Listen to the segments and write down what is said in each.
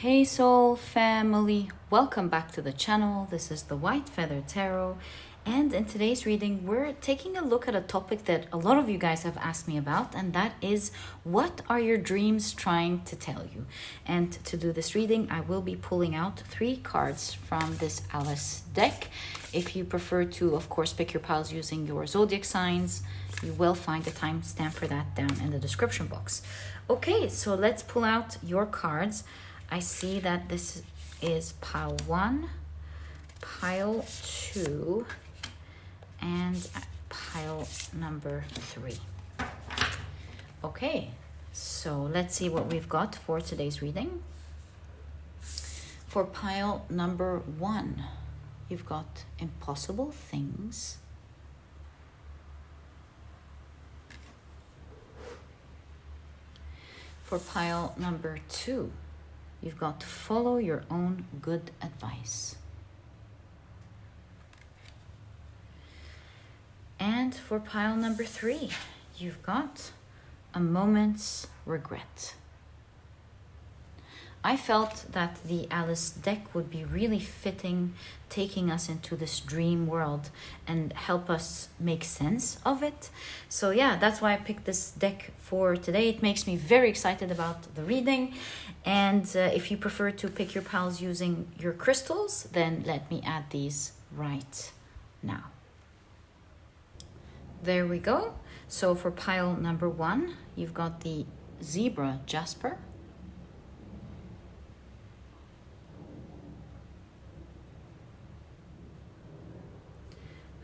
Hey soul family, welcome back to the channel. This is the White Feather Tarot, and in today's reading we're taking a look at a topic that a lot of you guys have asked me about, and that is, what are your dreams trying to tell you? And to do this reading I will be pulling out 3 cards from this Alice deck. If you prefer to, of course, pick your piles using your zodiac signs, you will find a timestamp for that down in the description box. Okay, so let's pull out your cards. I see that this is pile 1, pile 2, and pile number 3. Okay, so let's see what we've got for today's reading. For pile number 1, you've got impossible things. For pile number 2, you've got to follow your own good advice. And for pile number 3, you've got a moment's regret. I felt that the Alice deck would be really fitting, taking us into this dream world and help us make sense of it. So yeah, that's why I picked this deck for today. It makes me very excited about the reading. And if you prefer to pick your piles using your crystals, then let me add these right now. There we go. So for pile number 1, you've got the zebra Jasper.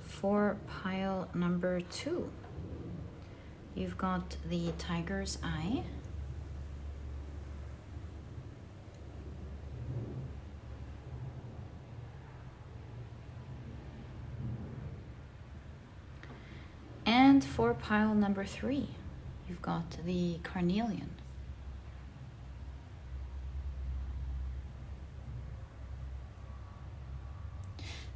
For pile number 2, you've got the tiger's eye. And for pile number 3, you've got the Carnelian.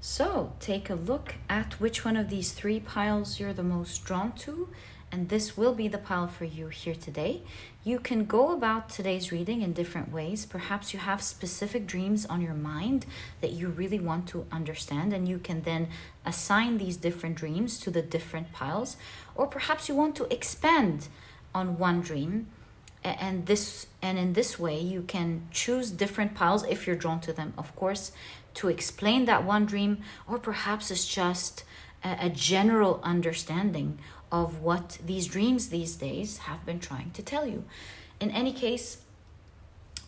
So take a look at which one of these 3 piles you're the most drawn to, and this will be the pile for you here today. You can go about today's reading in different ways. Perhaps you have specific dreams on your mind that you really want to understand, and you can then assign these different dreams to the different piles. Or perhaps you want to expand on one dream, and in this way you can choose different piles if you're drawn to them, of course, to explain that one dream. Or perhaps it's just a general understanding of what these dreams these days have been trying to tell you. In any case,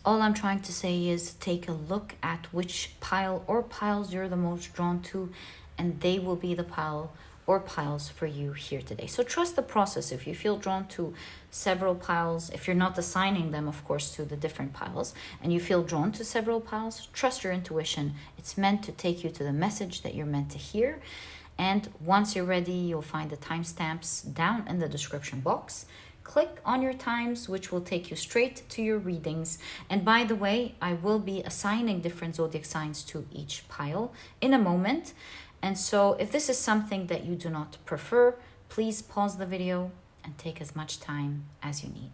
all I'm trying to say is take a look at which pile or piles you're the most drawn to, and they will be the pile or piles for you here today. So trust the process. If you feel drawn to several piles, if you're not assigning them, of course, to the different piles, and you feel drawn to several piles, trust your intuition. It's meant to take you to the message that you're meant to hear. And once you're ready, you'll find the timestamps down in the description box. Click on your times, which will take you straight to your readings. And by the way, I will be assigning different zodiac signs to each pile in a moment. And so if this is something that you do not prefer, please pause the video and take as much time as you need.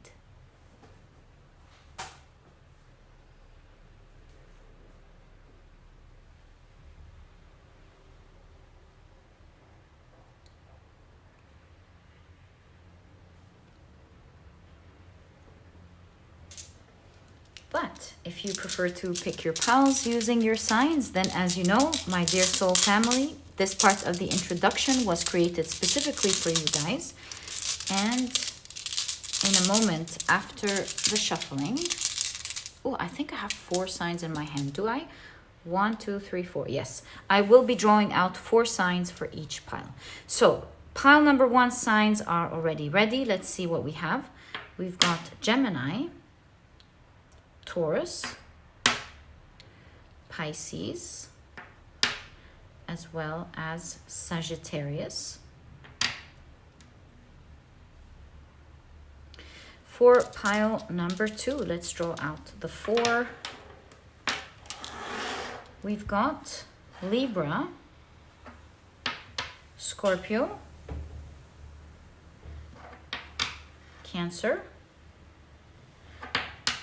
But if you prefer to pick your piles using your signs, then as you know, my dear soul family, this part of the introduction was created specifically for you guys. And in a moment after the shuffling, oh, I think I have 4 signs in my hand. Do I? 1, 2, 3, 4. Yes, I will be drawing out 4 signs for each pile. So pile number 1 signs are already ready. Let's see what we have. We've got Gemini, Taurus, Pisces, as well as Sagittarius. For pile number 2, let's draw out the 4. We've got Libra, Scorpio, Cancer,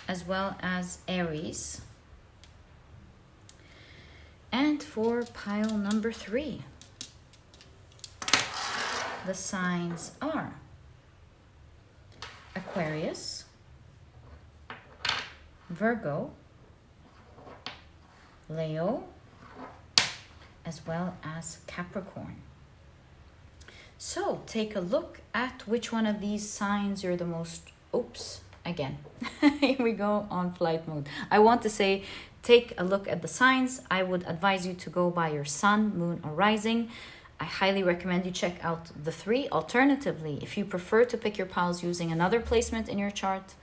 as well as Aries And for pile number 3, the signs are Aquarius, Virgo, Leo, as well as Capricorn. So take a look at which one of these signs you're the most, again, here we go on flight mode. I want to say, take a look at the signs. I would advise you to go by your sun, moon, or rising. I highly recommend you check out the 3. Alternatively, if you prefer to pick your piles using another placement in your chart,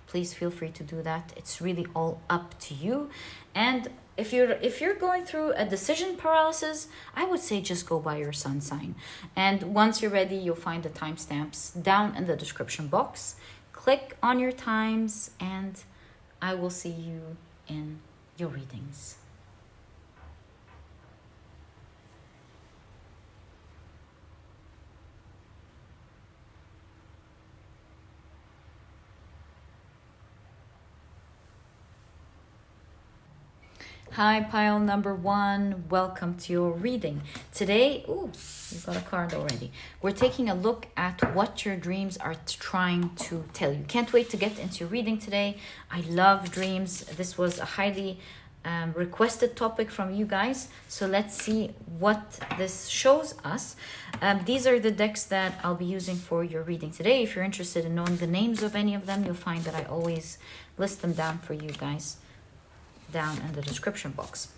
please feel free to do that. It's really all up to you. And if you're going through a decision paralysis, I would say just go by your sun sign. And once you're ready, you'll find the timestamps down in the description box. Click on your times, and I will see you in your readings. Hi, pile number 1. Welcome to your reading. Today, you've got a card already. We're taking a look at what your dreams are trying to tell you. Can't wait to get into your reading today. I love dreams. This was a highly requested topic from you guys. So let's see what this shows us. These are the decks that I'll be using for your reading today. If you're interested in knowing the names of any of them, you'll find that I always list them down for you guys down in the description box.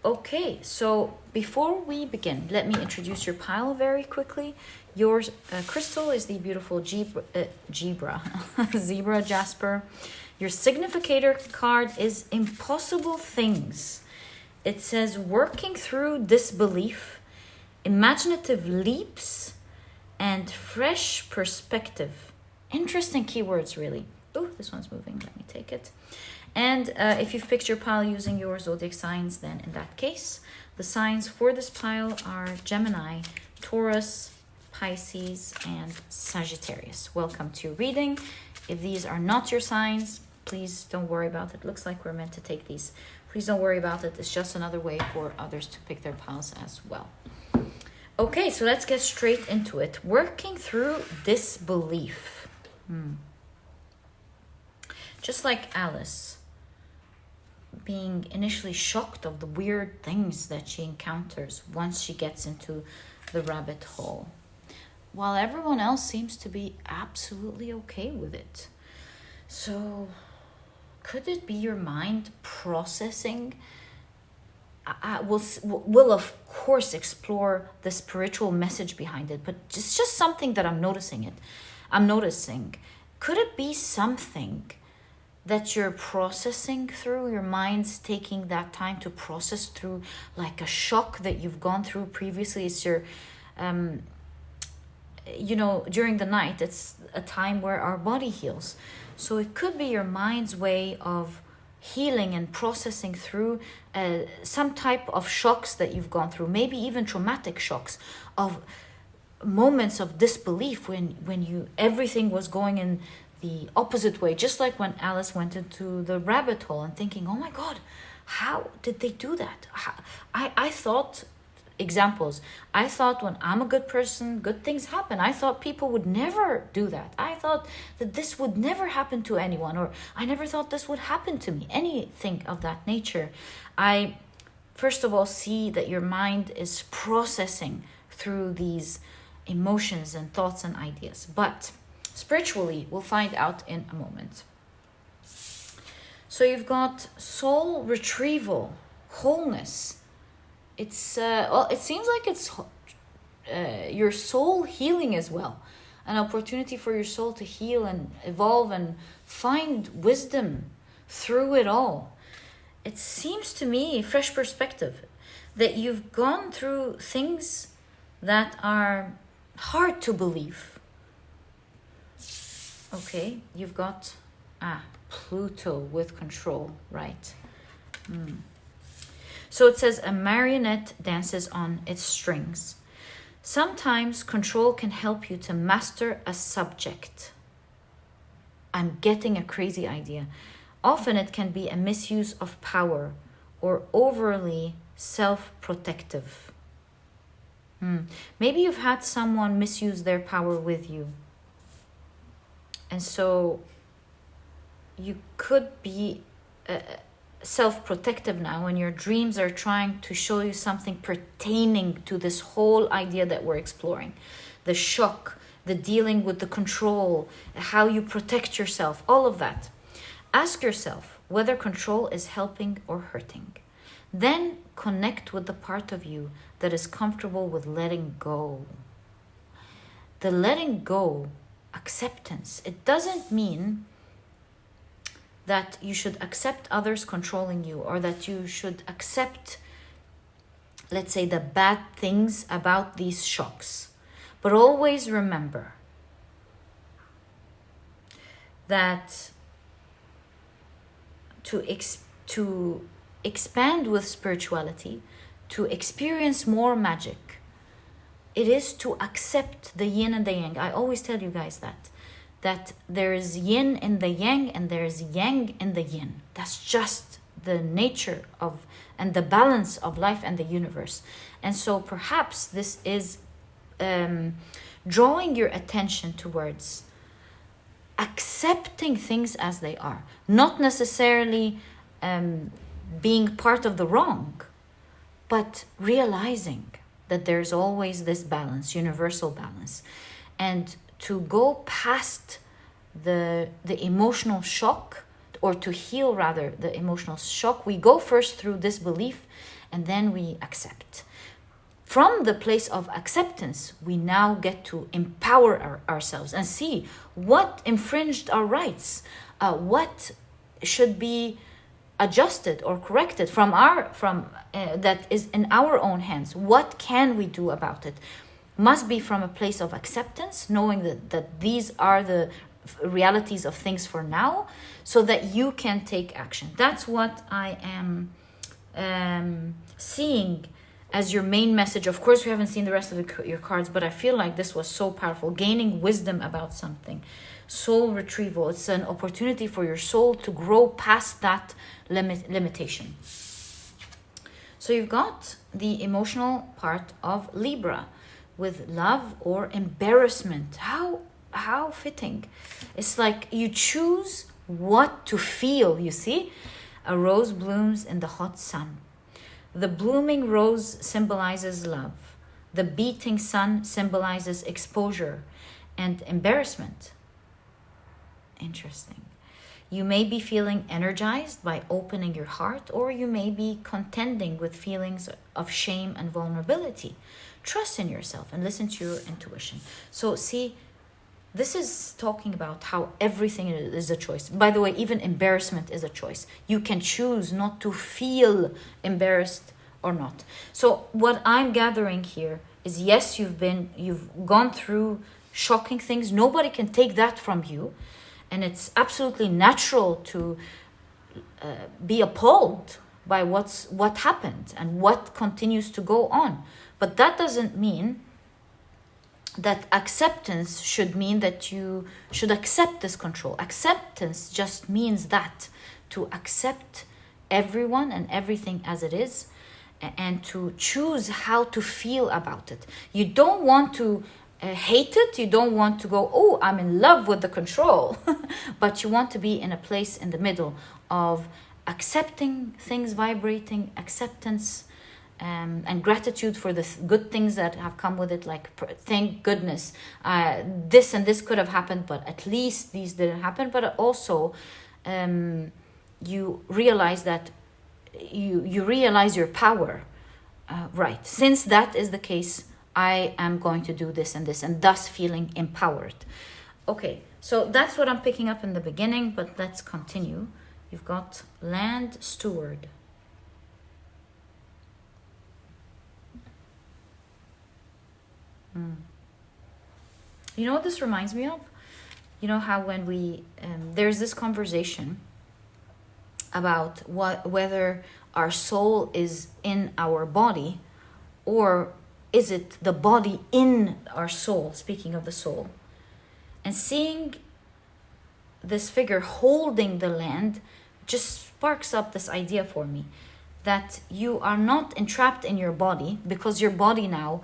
Okay, so before we begin, let me introduce your pile very quickly. Yours crystal is the beautiful zebra Jasper. Your significator card is impossible things. It says working through disbelief, imaginative leaps, and fresh perspective. Interesting keywords, really. This one's moving. Let me take it. And if you've picked your pile using your zodiac signs, then in that case, the signs for this pile are Gemini, Taurus, Pisces, and Sagittarius. Welcome to your reading. If these are not your signs, please don't worry about it. Looks like we're meant to take these. Please don't worry about it. It's just another way for others to pick their piles as well. Okay, so let's get straight into it. Working through disbelief. Just like Alice, being initially shocked of the weird things that she encounters once she gets into the rabbit hole, while everyone else seems to be absolutely okay with it. So could it be your mind processing? We'll of course explore the spiritual message behind it, but it's just something that I'm noticing. Could it be something that you're processing through? Your mind's taking that time to process through, like a shock that you've gone through previously. It's your during the night, it's a time where our body heals. So it could be your mind's way of healing and processing through some type of shocks that you've gone through, maybe even traumatic shocks, of moments of disbelief when everything was going in the opposite way, just like when Alice went into the rabbit hole and thinking, oh my God, how did they do that? I thought, examples, I thought when I'm a good person, good things happen. I thought people would never do that. I thought that this would never happen to anyone, or I never thought this would happen to me, anything of that nature. I, first of all, see that your mind is processing through these emotions and thoughts and ideas. But spiritually, we'll find out in a moment. So you've got soul retrieval, wholeness. It's it seems like it's your soul healing as well. An opportunity for your soul to heal and evolve and find wisdom through it all. It seems to me, fresh perspective, that you've gone through things that are hard to believe. Okay, you've got Pluto with control, right? So it says a marionette dances on its strings. Sometimes control can help you to master a subject. I'm getting a crazy idea. Often it can be a misuse of power or overly self-protective. Maybe you've had someone misuse their power with you. And so you could be self-protective now, and your dreams are trying to show you something pertaining to this whole idea that we're exploring. The shock, the dealing with the control, how you protect yourself, all of that. Ask yourself whether control is helping or hurting. Then connect with the part of you that is comfortable with letting go. The letting go, acceptance, it doesn't mean that you should accept others controlling you, or that you should accept, let's say, the bad things about these shocks. But always remember that to expand with spirituality, to experience more magic, it is to accept the yin and the yang. I always tell you guys that there is yin in the yang and there is yang in the yin. That's just the nature of and the balance of life and the universe. And so perhaps this is drawing your attention towards accepting things as they are, not necessarily being part of the wrong, but realizing that there's always this balance, universal balance. And to go past the emotional shock, or to heal rather the emotional shock, we go first through this belief and then we accept. From the place of acceptance, we now get to empower ourselves and see what infringed our rights, what should be adjusted or corrected from that is in our own hands. What can we do about it? Must be from a place of acceptance, knowing that these are the realities of things for now, so that you can take action. That's what I am seeing as your main message. Of course, we haven't seen the rest of your cards, but I feel like this was so powerful. Gaining wisdom about something. Soul retrieval. It's an opportunity for your soul to grow past that limitation. So you've got the emotional part of Libra with love or embarrassment. How fitting. It's like you choose what to feel, you see? A rose blooms in the hot sun. The blooming rose symbolizes love. The beating sun symbolizes exposure and embarrassment. Interesting. You may be feeling energized by opening your heart, or you may be contending with feelings of shame and vulnerability. Trust in yourself and listen to your intuition. So see, this is talking about how everything is a choice. By the way, even embarrassment is a choice. You can choose not to feel embarrassed or not. So what I'm gathering here is, yes, you've gone through shocking things. Nobody can take that from you. And it's absolutely natural to be appalled by what happened and what continues to go on. But that doesn't mean that acceptance should mean that you should accept this control. Acceptance just means that, to accept everyone and everything as it is, and to choose how to feel about it. You don't want to hate it. You don't want to go, oh, I'm in love with the control. But you want to be in a place in the middle of accepting things, vibrating acceptance, and gratitude for the good things that have come with it. Like, thank goodness, this and this could have happened, but at least these didn't happen. But also, you realize that you realize your power. Right. Since that is the case, I am going to do this, and thus feeling empowered. Okay, so that's what I'm picking up in the beginning, but let's continue. You've got land steward. You know what this reminds me of? You know how when we there's this conversation about whether our soul is in our body, or is it the body in our soul, speaking of the soul. And seeing this figure holding the land just sparks up this idea for me. that you are not entrapped in your body, because your body now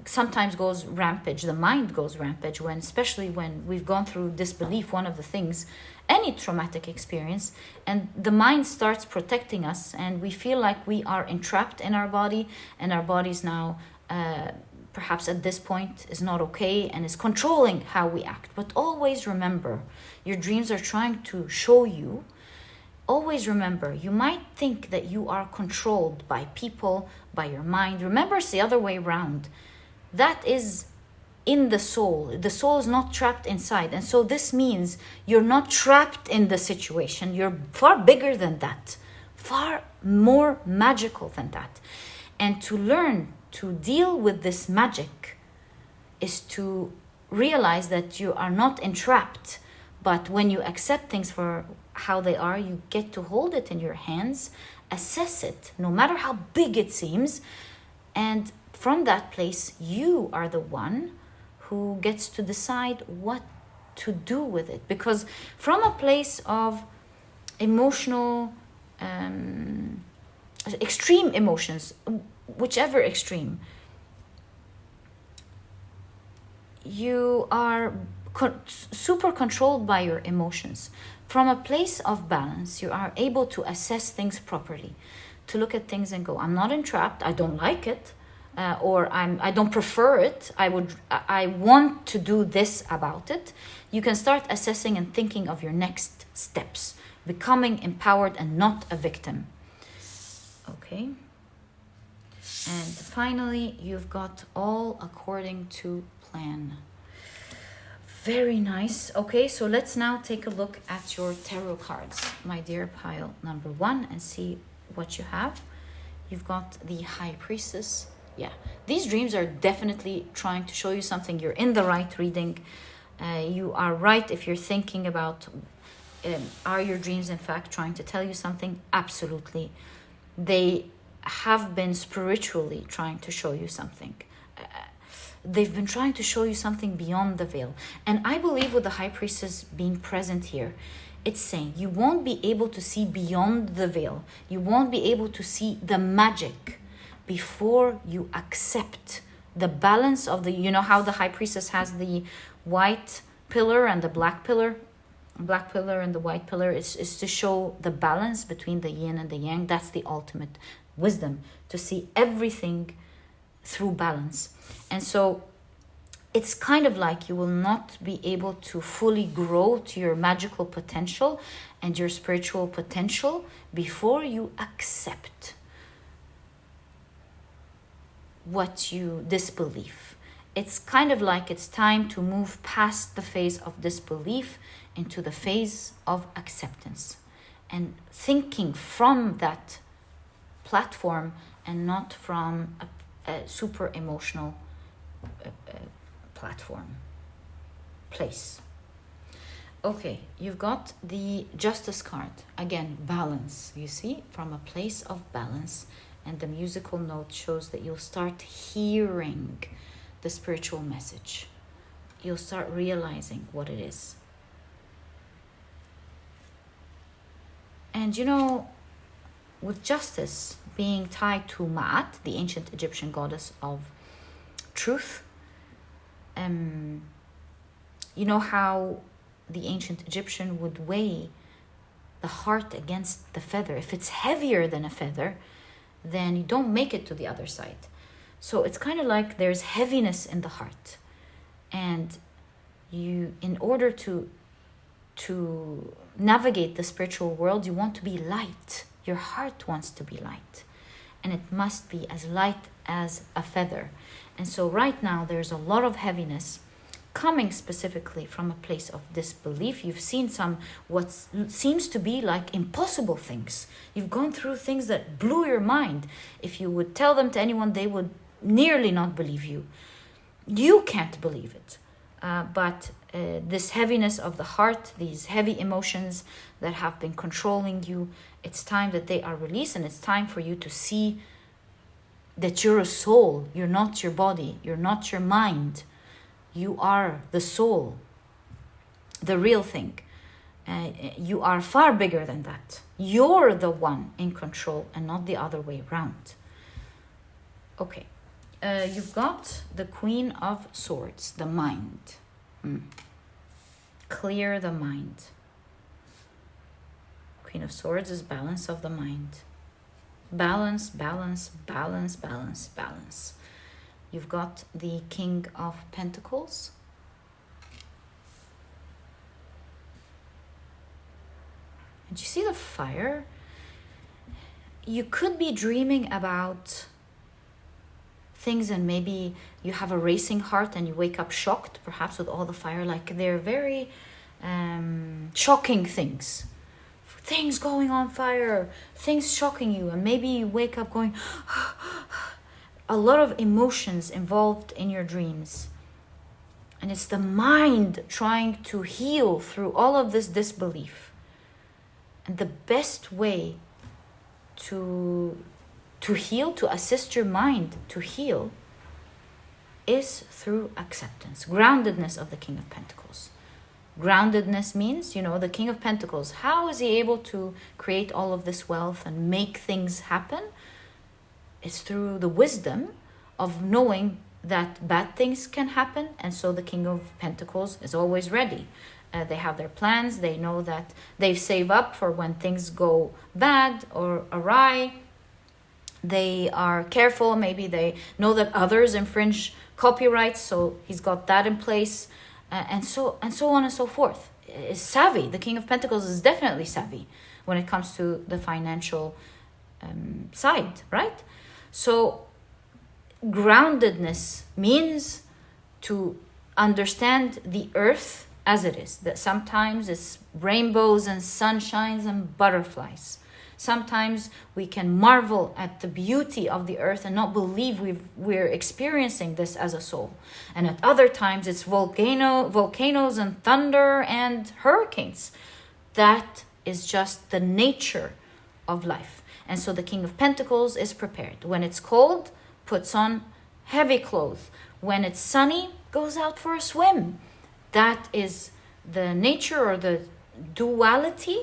sometimes goes rampage. The mind goes rampage when, especially when we've gone through disbelief, one of the things, any traumatic experience, and the mind starts protecting us, and we feel like we are entrapped in our body, and our body's now perhaps at this point is not okay and is controlling how we act. But always remember, your dreams are trying to show you. Always remember, you might think that you are controlled by people, by your mind. Remember, it's the other way around. That is in the soul. The soul is not trapped inside. And so this means you're not trapped in the situation. You're far bigger than that, far more magical than that. And to learn to deal with this magic is to realize that you are not entrapped, but when you accept things for how they are, you get to hold it in your hands, assess it, no matter how big it seems, and from that place, you are the one who gets to decide what to do with it. Because from a place of emotional, extreme emotions, whichever extreme, you are super controlled by your emotions. From a place of balance, you are able to assess things properly, to look at things and go, I'm not entrapped, I don't like it, or I don't prefer it, I want to do this about it. You can start assessing and thinking of your next steps, becoming empowered and not a victim. Okay. And finally, you've got all according to plan. Very nice. Okay, so let's now take a look at your tarot cards, my dear pile number 1, and see what you have. You've got the High Priestess. Yeah, these dreams are definitely trying to show you something. You're in the right reading. You are right if you're thinking about, are your dreams in fact trying to tell you something? Absolutely. They have been spiritually trying to show you something. They've been trying to show you something beyond the veil. And I believe with the High Priestess being present here, it's saying you won't be able to see beyond the veil. You won't be able to see the magic before you accept the balance of the, you know how the High Priestess has the white pillar and the black pillar and the white pillar is to show the balance between the yin and the yang. That's the ultimate wisdom, to see everything through balance. And so it's kind of like you will not be able to fully grow to your magical potential and your spiritual potential before you accept what you disbelieve. It's kind of like it's time to move past the phase of disbelief into the phase of acceptance, and thinking from that platform and not from a super emotional place. Okay, you've got the Justice card. Again, balance, you see, from a place of balance. And the musical note shows that you'll start hearing the spiritual message. You'll start realizing what it is. And you know, with Justice being tied to Ma'at, the ancient Egyptian goddess of truth, you know how the ancient Egyptian would weigh the heart against the feather. If it's heavier than a feather, then you don't make it to the other side. So it's kind of like there's heaviness in the heart. And you, in order to navigate the spiritual world, you want to be light. Your heart wants to be light. And it must be as light as a feather. And so right now there's a lot of heaviness coming specifically from a place of disbelief. You've seen some what seems to be like impossible things. You've gone through things that blew your mind. If you would tell them to anyone, they would nearly not believe you. You can't believe it. But this heaviness of the heart, these heavy emotions that have been controlling you, it's time that they are released, and it's time for you to see that you're a soul. You're not your body. You're not your mind. You are the soul, the real thing. You are far bigger than that. You're the one in control and not the other way around. Okay. You've got the Queen of Swords, the mind. Clear the mind. Queen of Swords is balance of the mind. Balance, balance, balance, balance, balance. You've got the King of Pentacles. And you see the fire? You could be dreaming about things, and maybe you have a racing heart and you wake up shocked, perhaps with all the fire. Like they're very shocking things. Things going on fire, things shocking you, and maybe you wake up going, a lot of emotions involved in your dreams. And it's the mind trying to heal through all of this disbelief. And the best way to heal, to assist your mind to heal, is through acceptance, groundedness of the King of Pentacles. Groundedness means, the King of Pentacles, how is he able to create all of this wealth and make things happen? It's through the wisdom of knowing that bad things can happen, and so the King of Pentacles is always ready. They have their plans, they know that they save up for when things go bad or awry. They are careful, maybe they know that others infringe copyrights, so he's got that in place, and so on and so forth. Is savvy. The King of Pentacles is definitely savvy when it comes to the financial side, right? So groundedness means to understand the earth as it is, that sometimes it's rainbows and sunshines and butterflies. Sometimes we can marvel at the beauty of the earth and not believe we're experiencing this as a soul. And at other times it's volcanoes and thunder and hurricanes. That is just the nature of life. And so the King of Pentacles is prepared. When it's cold, puts on heavy clothes. When it's sunny, goes out for a swim. That is the nature or the duality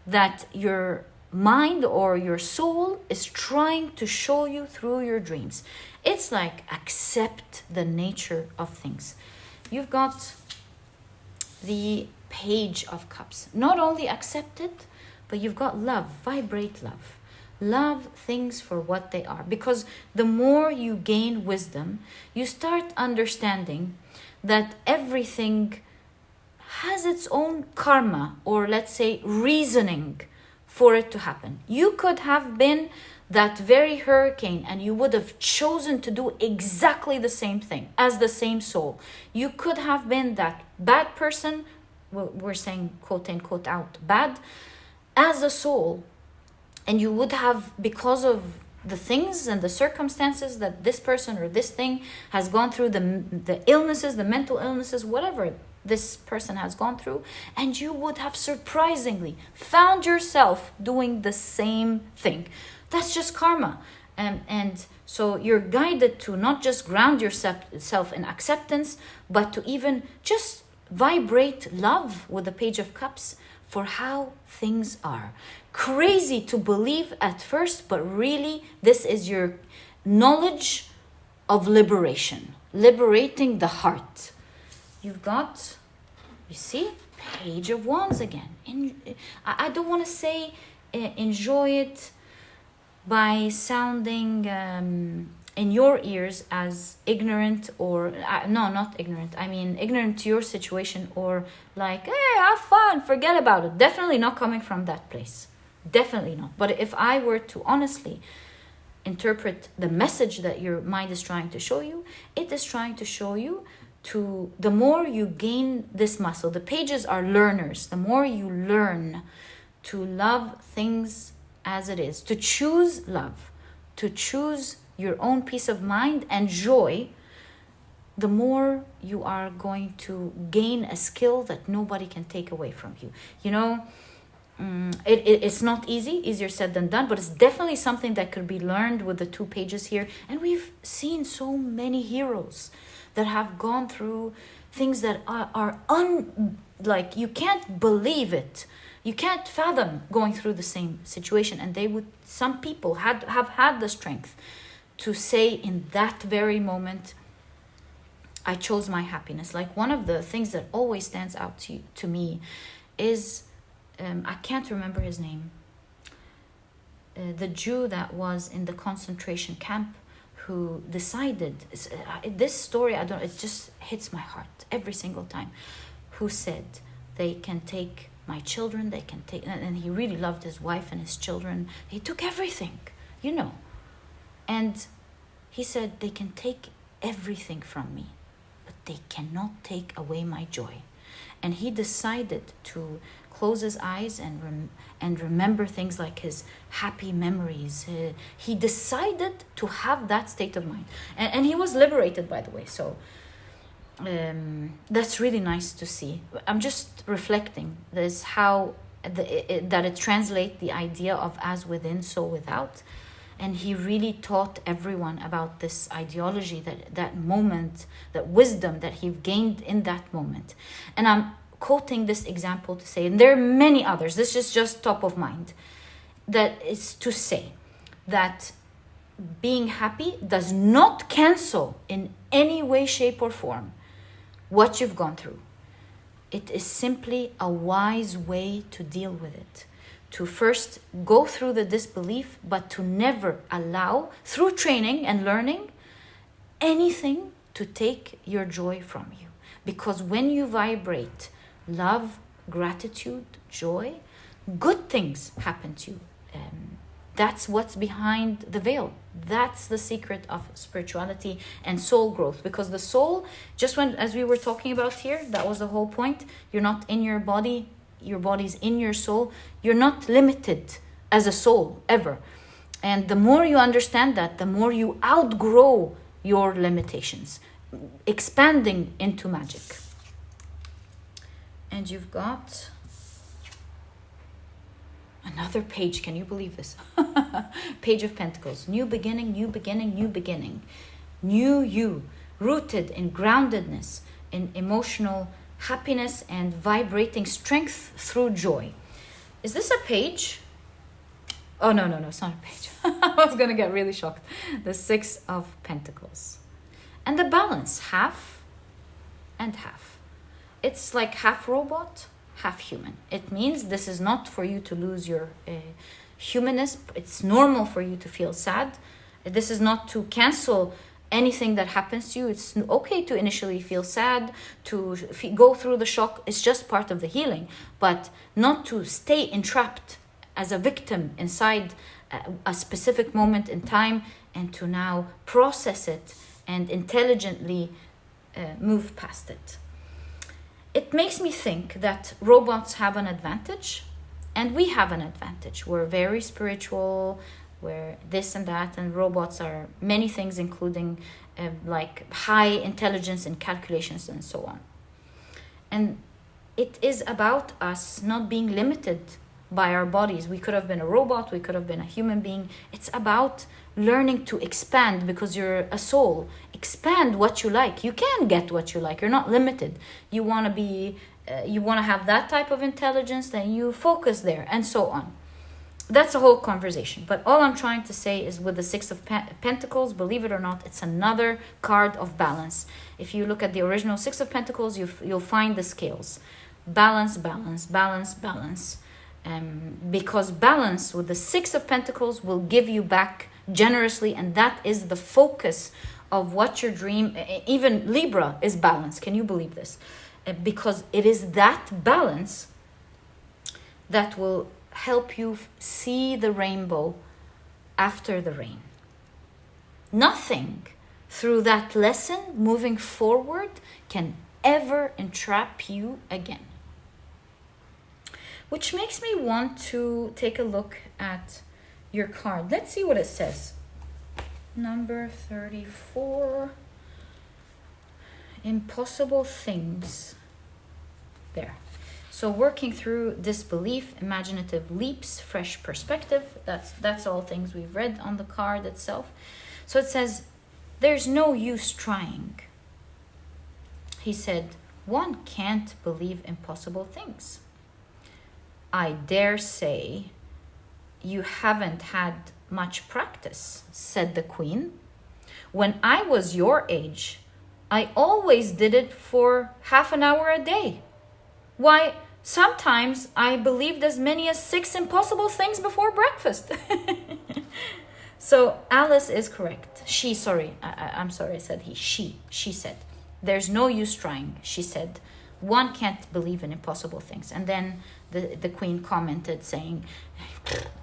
that your mind or your soul is trying to show you through your dreams. It's like accept the nature of things. You've got the Page of Cups. Not only accept it, but you've got love. Vibrate love. Love things for what they are. Because the more you gain wisdom, you start understanding that everything has its own karma, or let's say reasoning for it to happen. You could have been that very hurricane and you would have chosen to do exactly the same thing as the same soul. You could have been that bad person, well, we're saying quote unquote out bad, as a soul, and you would have, because of the things and the circumstances that this person or this thing has gone through, the illnesses, the mental illnesses, whatever this person has gone through, and you would have surprisingly found yourself doing the same thing. That's just karma. And so you're guided to not just ground yourself in acceptance, but to even just vibrate love with the Page of Cups for how things are. Crazy to believe at first, but really this is your knowledge of liberation, liberating the heart. You've got, you see, Page of Wands again. I don't want to say enjoy it by sounding in your ears as ignorant, or no, not ignorant. I mean ignorant to your situation, or like, hey, have fun, forget about it. Definitely not coming from that place. Definitely not. But if I were to honestly interpret the message that your mind is trying to show you, it is trying to show you to the more you gain this muscle. The pages are learners. The more you learn to love things as it is, to choose love, to choose your own peace of mind and joy, the more you are going to gain a skill that nobody can take away from you. You know, it's not easier said than done, but it's definitely something that could be learned with the two pages here. And we've seen so many heroes that have gone through things that are like you can't believe it. You can't fathom going through the same situation. And some people have had the strength to say in that very moment, I chose my happiness. Like one of the things that always stands out to me is, I can't remember his name, the Jew that was in the concentration camp who decided, this story, it just hits my heart every single time, who said, they can take my children, they can take, and he really loved his wife and his children. He took everything, and he said, they can take everything from me, but they cannot take away my joy. And he decided to close his eyes and remember things like his happy memories. He decided to have that state of mind. And he was liberated, by the way. So that's really nice to see. I'm just reflecting this, how that it translates the idea of as within, so without. And he really taught everyone about this ideology, that moment, that wisdom that he gained in that moment. And I'm quoting this example to say, and there are many others, this is just top of mind, that is to say that being happy does not cancel in any way, shape, or form what you've gone through. It is simply a wise way to deal with it. To first go through the disbelief, but to never allow, through training and learning, anything to take your joy from you. Because when you vibrate love, gratitude, joy, good things happen to you. That's what's behind the veil. That's the secret of spirituality and soul growth. Because the soul, as we were talking about here, that was the whole point. You're not in your body, your body's in your soul. You're not limited as a soul, ever. And the more you understand that, the more you outgrow your limitations, expanding into magic. And you've got another page. Can you believe this? Page of Pentacles. New beginning, new beginning, new beginning. New you, rooted in groundedness, in emotional happiness and vibrating strength through joy. Is this a page? Oh, no, it's not a page. I was going to get really shocked. The Six of Pentacles. And the balance, half and half. It's like half robot, half human. It means this is not for you to lose your humanness. It's normal for you to feel sad. This is not to cancel anything that happens to you. It's okay to initially feel sad, to go through the shock. It's just part of the healing. But not to stay entrapped as a victim inside a specific moment in time, and to now process it and intelligently move past it. It makes me think that robots have an advantage and we have an advantage. We're very spiritual, we're this and that, and robots are many things, including like high intelligence and calculations and so on. And it is about us not being limited by our bodies. We could have been a robot, we could have been a human being. It's about learning to expand, because you're a soul. Expand what you like. You can get what you like. You're not limited. You want to be, you want to have that type of intelligence, then you focus there, and so on. That's a whole conversation. But all I'm trying to say is, with the Six of Pentacles, believe it or not, it's another card of balance. If you look at the original Six of Pentacles, you'll find the scales. Balance, balance, balance, balance. Because balance with the Six of Pentacles will give you back generously, and that is the focus of what your dream. Even Libra is balance. Can you believe this? Because it is that balance that will help you see the rainbow after the rain. Nothing through that lesson moving forward can ever entrap you again. Which makes me want to take a look at your card. Let's see what it says. Number 34. Impossible things. There. So working through disbelief, imaginative leaps, fresh perspective. That's all things we've read on the card itself. So it says, there's no use trying. He said, one can't believe impossible things. I dare say you haven't had much practice, said the queen. When I was your age, I always did it for half an hour a day. Why, sometimes I believed as many as 6 impossible things before breakfast. So Alice is correct. I'm sorry, I said he. She said, there's no use trying. She said, one can't believe in impossible things. And then the queen commented saying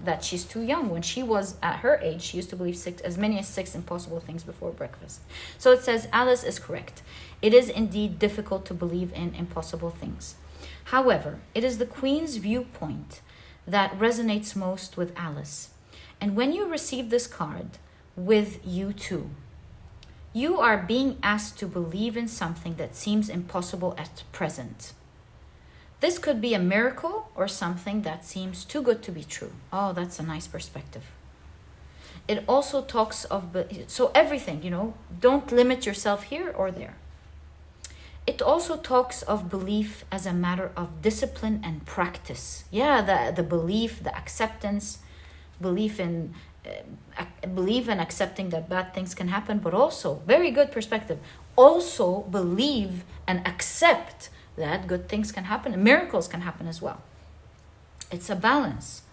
that she's too young. When she was at her age, she used to believe as many as 6 impossible things before breakfast. So it says Alice is correct. It is indeed difficult to believe in impossible things. However, it is the queen's viewpoint that resonates most with Alice. And when you receive this card with you too, you are being asked to believe in something that seems impossible at present. This could be a miracle or something that seems too good to be true. Oh, that's a nice perspective. It also talks of, so everything, don't limit yourself here or there. It also talks of belief as a matter of discipline and practice. Yeah, the belief, the acceptance, belief in accepting that bad things can happen, but also, very good perspective, also believe and accept that good things can happen and miracles can happen as well. It's a balance.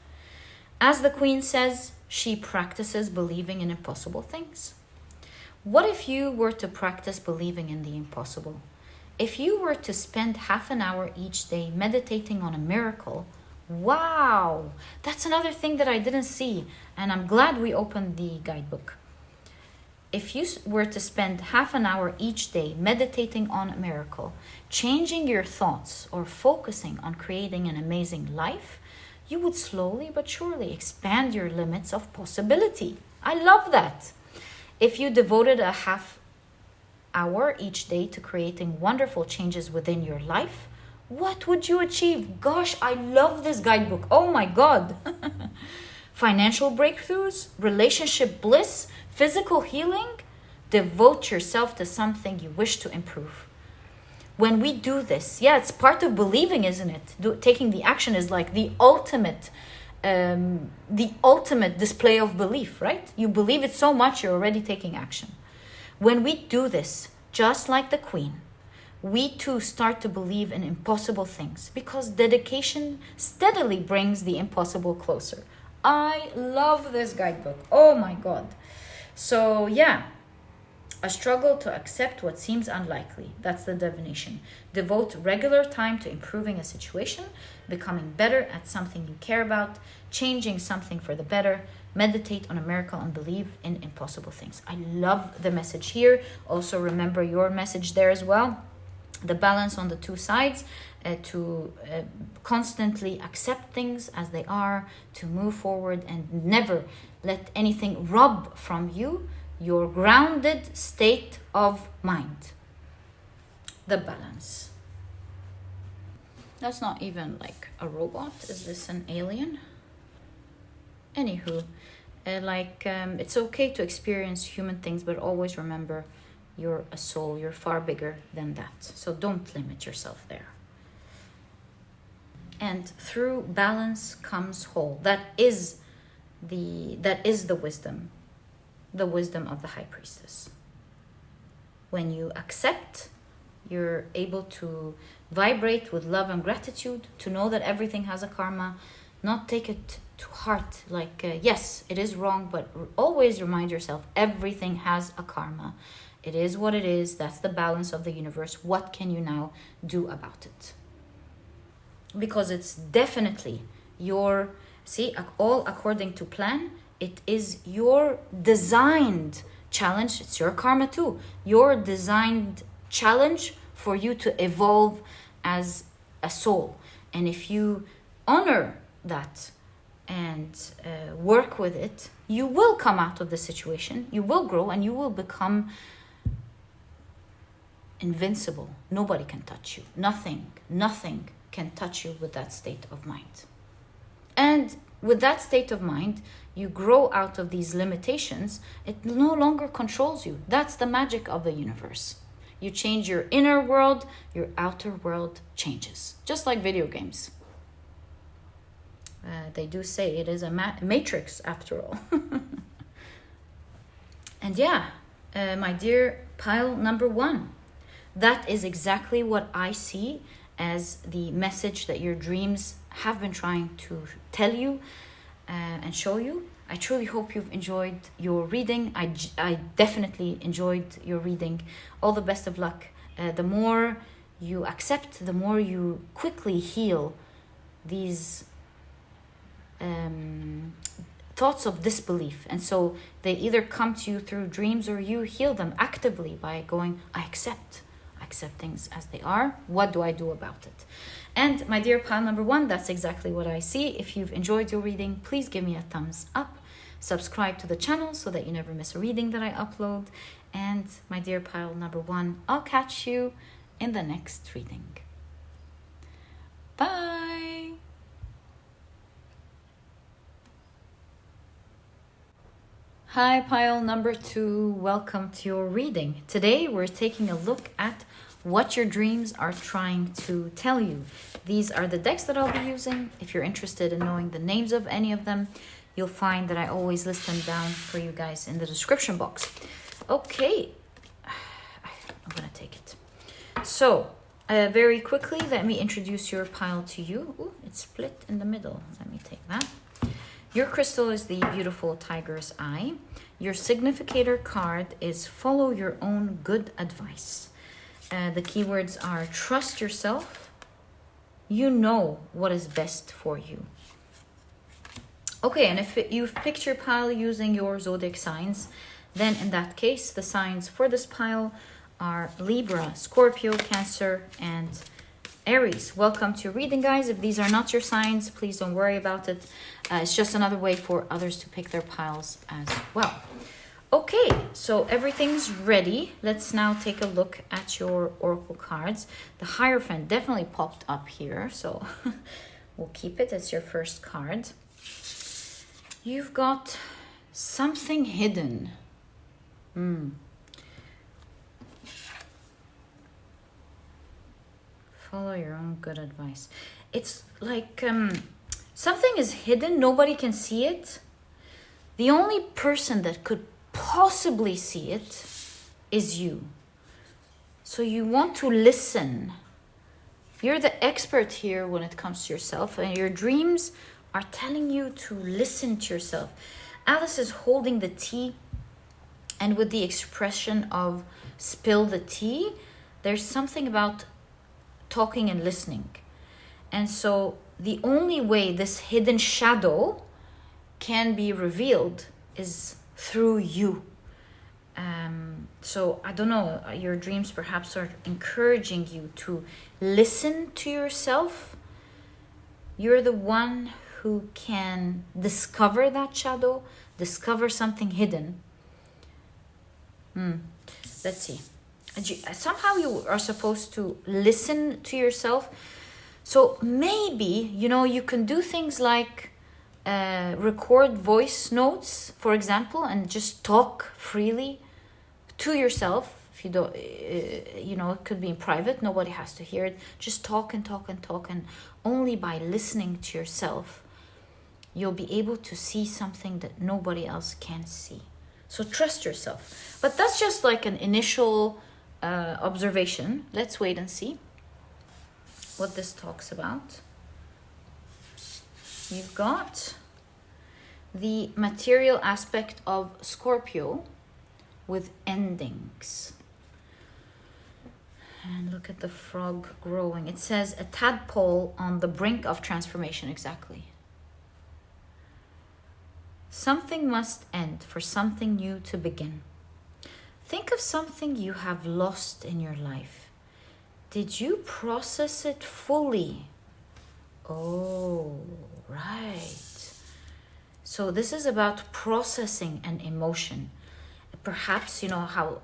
As the queen says, she practices believing in impossible things. What if you were to practice believing in the impossible? If you were to spend half an hour each day meditating on a miracle, wow, that's another thing that I didn't see, and I'm glad we opened the guidebook. If you were to spend half an hour each day meditating on a miracle, changing your thoughts or focusing on creating an amazing life, you would slowly but surely expand your limits of possibility. I love that. If you devoted a half hour each day to creating wonderful changes within your life, what would you achieve? Gosh, I love this guidebook. Oh my God. Financial breakthroughs, relationship bliss, physical healing. Devote yourself to something you wish to improve. When we do this, it's part of believing, isn't it? Taking the action is like the ultimate display of belief, right? You believe it so much, you're already taking action. When we do this, just like the queen, we too start to believe in impossible things because dedication steadily brings the impossible closer. I love this guidebook. Oh my God. So a struggle to accept what seems unlikely. That's the definition. Devote regular time to improving a situation, becoming better at something you care about, changing something for the better, meditate on a miracle and believe in impossible things. I love the message here. Also remember your message there as well. The balance on the two sides, to constantly accept things as they are, to move forward and never let anything rob from you your grounded state of mind. The balance. That's not even like a robot. Is this an alien? Anywho, it's okay to experience human things, but always remember you're a soul. You're far bigger than that. So don't limit yourself there. And through balance comes whole. That is the wisdom. The wisdom of the high priestess. When you accept, you're able to vibrate with love and gratitude, to know that everything has a karma, not take it to heart. Yes, it is wrong, but always remind yourself everything has a karma. It is what it is. That's the balance of the universe. What can you now do about it? Because it's definitely all according to plan. It is your designed challenge. It's your karma too. Your designed challenge for you to evolve as a soul. And if you honor that and work with it, you will come out of the situation. You will grow and you will become invincible. Nobody can touch you. Nothing can touch you with that state of mind. And with that state of mind, you grow out of these limitations. It no longer controls you. That's the magic of the universe. You change your inner world, your outer world changes. Just like video games. They do say it is a matrix after all. And yeah, my dear pile number 1, that is exactly what I see as the message that your dreams have been trying to tell you and show you. I truly hope you've enjoyed your reading. I definitely enjoyed your reading. All the best of luck. The more you accept, the more you quickly heal these thoughts of disbelief. And so they either come to you through dreams or you heal them actively by going, I accept things as they are. What do I do about it? And my dear pile number 1, that's exactly what I see. If you've enjoyed your reading, please give me a thumbs up. Subscribe to the channel so that you never miss a reading that I upload. And my dear pile number 1, I'll catch you in the next reading. Bye! Hi, pile number 2. Welcome to your reading. Today we're taking a look at what your dreams are trying to tell you. These are the decks that I'll be using. If you're interested in knowing the names of any of them, you'll find that I always list them down for you guys in the description box. Okay, I'm gonna take it. So, very quickly, let me introduce your pile to you. Ooh, it's split in the middle. Let me take that. Your crystal is the beautiful tiger's eye. Your significator card is follow your own good advice. The keywords are trust yourself. You know what is best for you. Okay, and if you've picked your pile using your zodiac signs, then in that case, the signs for this pile are Libra, Scorpio, Cancer, and Aries. Welcome to your reading, guys. If these are not your signs, please don't worry about it. It's just another way for others to pick their piles as well. Okay, so everything's ready. Let's now take a look at your oracle cards. The Hierophant definitely popped up here, so we'll keep it. It's your first card. You've got something hidden. Follow your own good advice. It's like something is hidden. Nobody can see it. The only person that could possibly see it is you. So you want to listen. You're the expert here when it comes to yourself, and your dreams are telling you to listen to yourself. Alice is holding the tea, and with the expression of spill the tea, there's something about talking and listening. And so the only way this hidden shadow can be revealed is through you. So I don't know, your dreams perhaps are encouraging you to listen to yourself. You're the one who can discover that shadow, discover something hidden. Let's see. Somehow you are supposed to listen to yourself. So maybe, you can do things like record voice notes, for example, and just talk freely to yourself. If you don't, it could be in private. Nobody has to hear it. Just talk and talk and talk. And only by listening to yourself, you'll be able to see something that nobody else can see. So trust yourself. But that's just like an initial observation. Let's wait and see what this talks about. You've got the material aspect of Scorpio with endings. And look at the frog growing. It says a tadpole on the brink of transformation. Exactly. Something must end for something new to begin. Think of something you have lost in your life. Did you process it fully? Oh, right. So this is about processing an emotion. Perhaps, how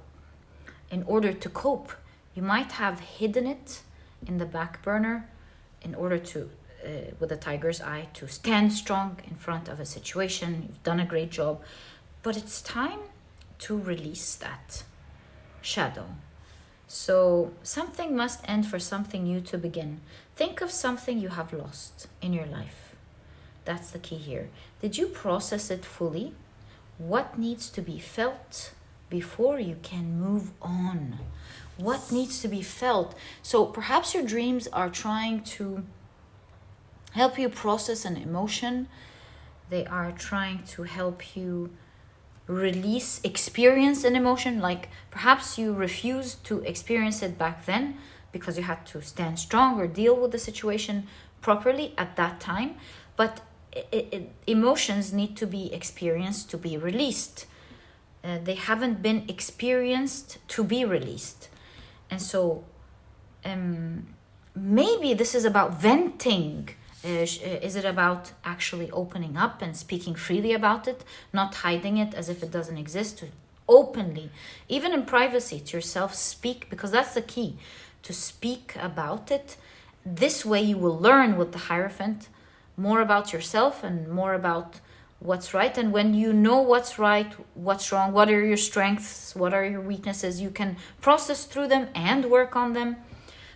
in order to cope, you might have hidden it in the back burner in order to, with a tiger's eye, to stand strong in front of a situation. You've done a great job, but it's time to release that shadow. So something must end for something new to begin. Think of something you have lost in your life. That's the key here. Did you process it fully? What needs to be felt before you can move on? What needs to be felt? So perhaps your dreams are trying to help you process an emotion. They are trying to help you experience an emotion. Like perhaps you refused to experience it back then because you had to stand strong or deal with the situation properly at that time. But emotions need to be experienced to be released. They haven't been experienced to be released. And so maybe this is about venting. Is it about actually opening up and speaking freely about it, not hiding it as if it doesn't exist, to openly, even in privacy, to yourself speak, because that's the key, to speak about it. This way you will learn with the Hierophant more about yourself and more about what's right. And when you know what's right, what's wrong, what are your strengths, what are your weaknesses, you can process through them and work on them.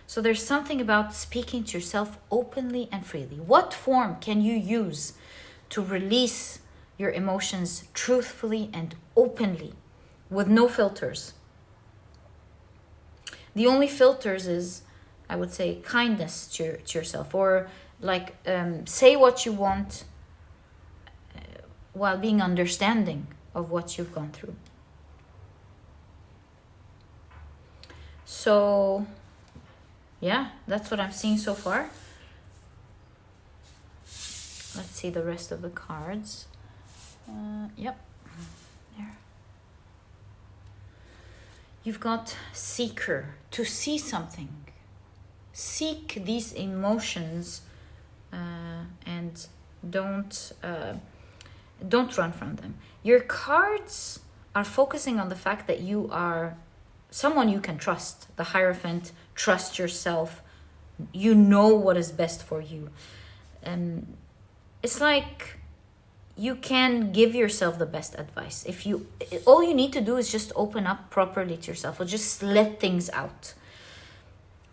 So there's something about speaking to yourself openly and freely. What form can you use to release your emotions truthfully and openly with no filters? The only filters is, I would say, kindness to yourself, or like say what you want while being understanding of what you've gone through. So yeah, that's what I'm seeing so far. Let's see the rest of the cards. Yep, there. You've got seeker, to see something. Seek these emotions and don't run from them. Your cards are focusing on the fact that you are someone you can trust. The Hierophant, trust yourself. You know what is best for you. And it's like you can give yourself the best advice. All you need to do is just open up properly to yourself, or just let things out.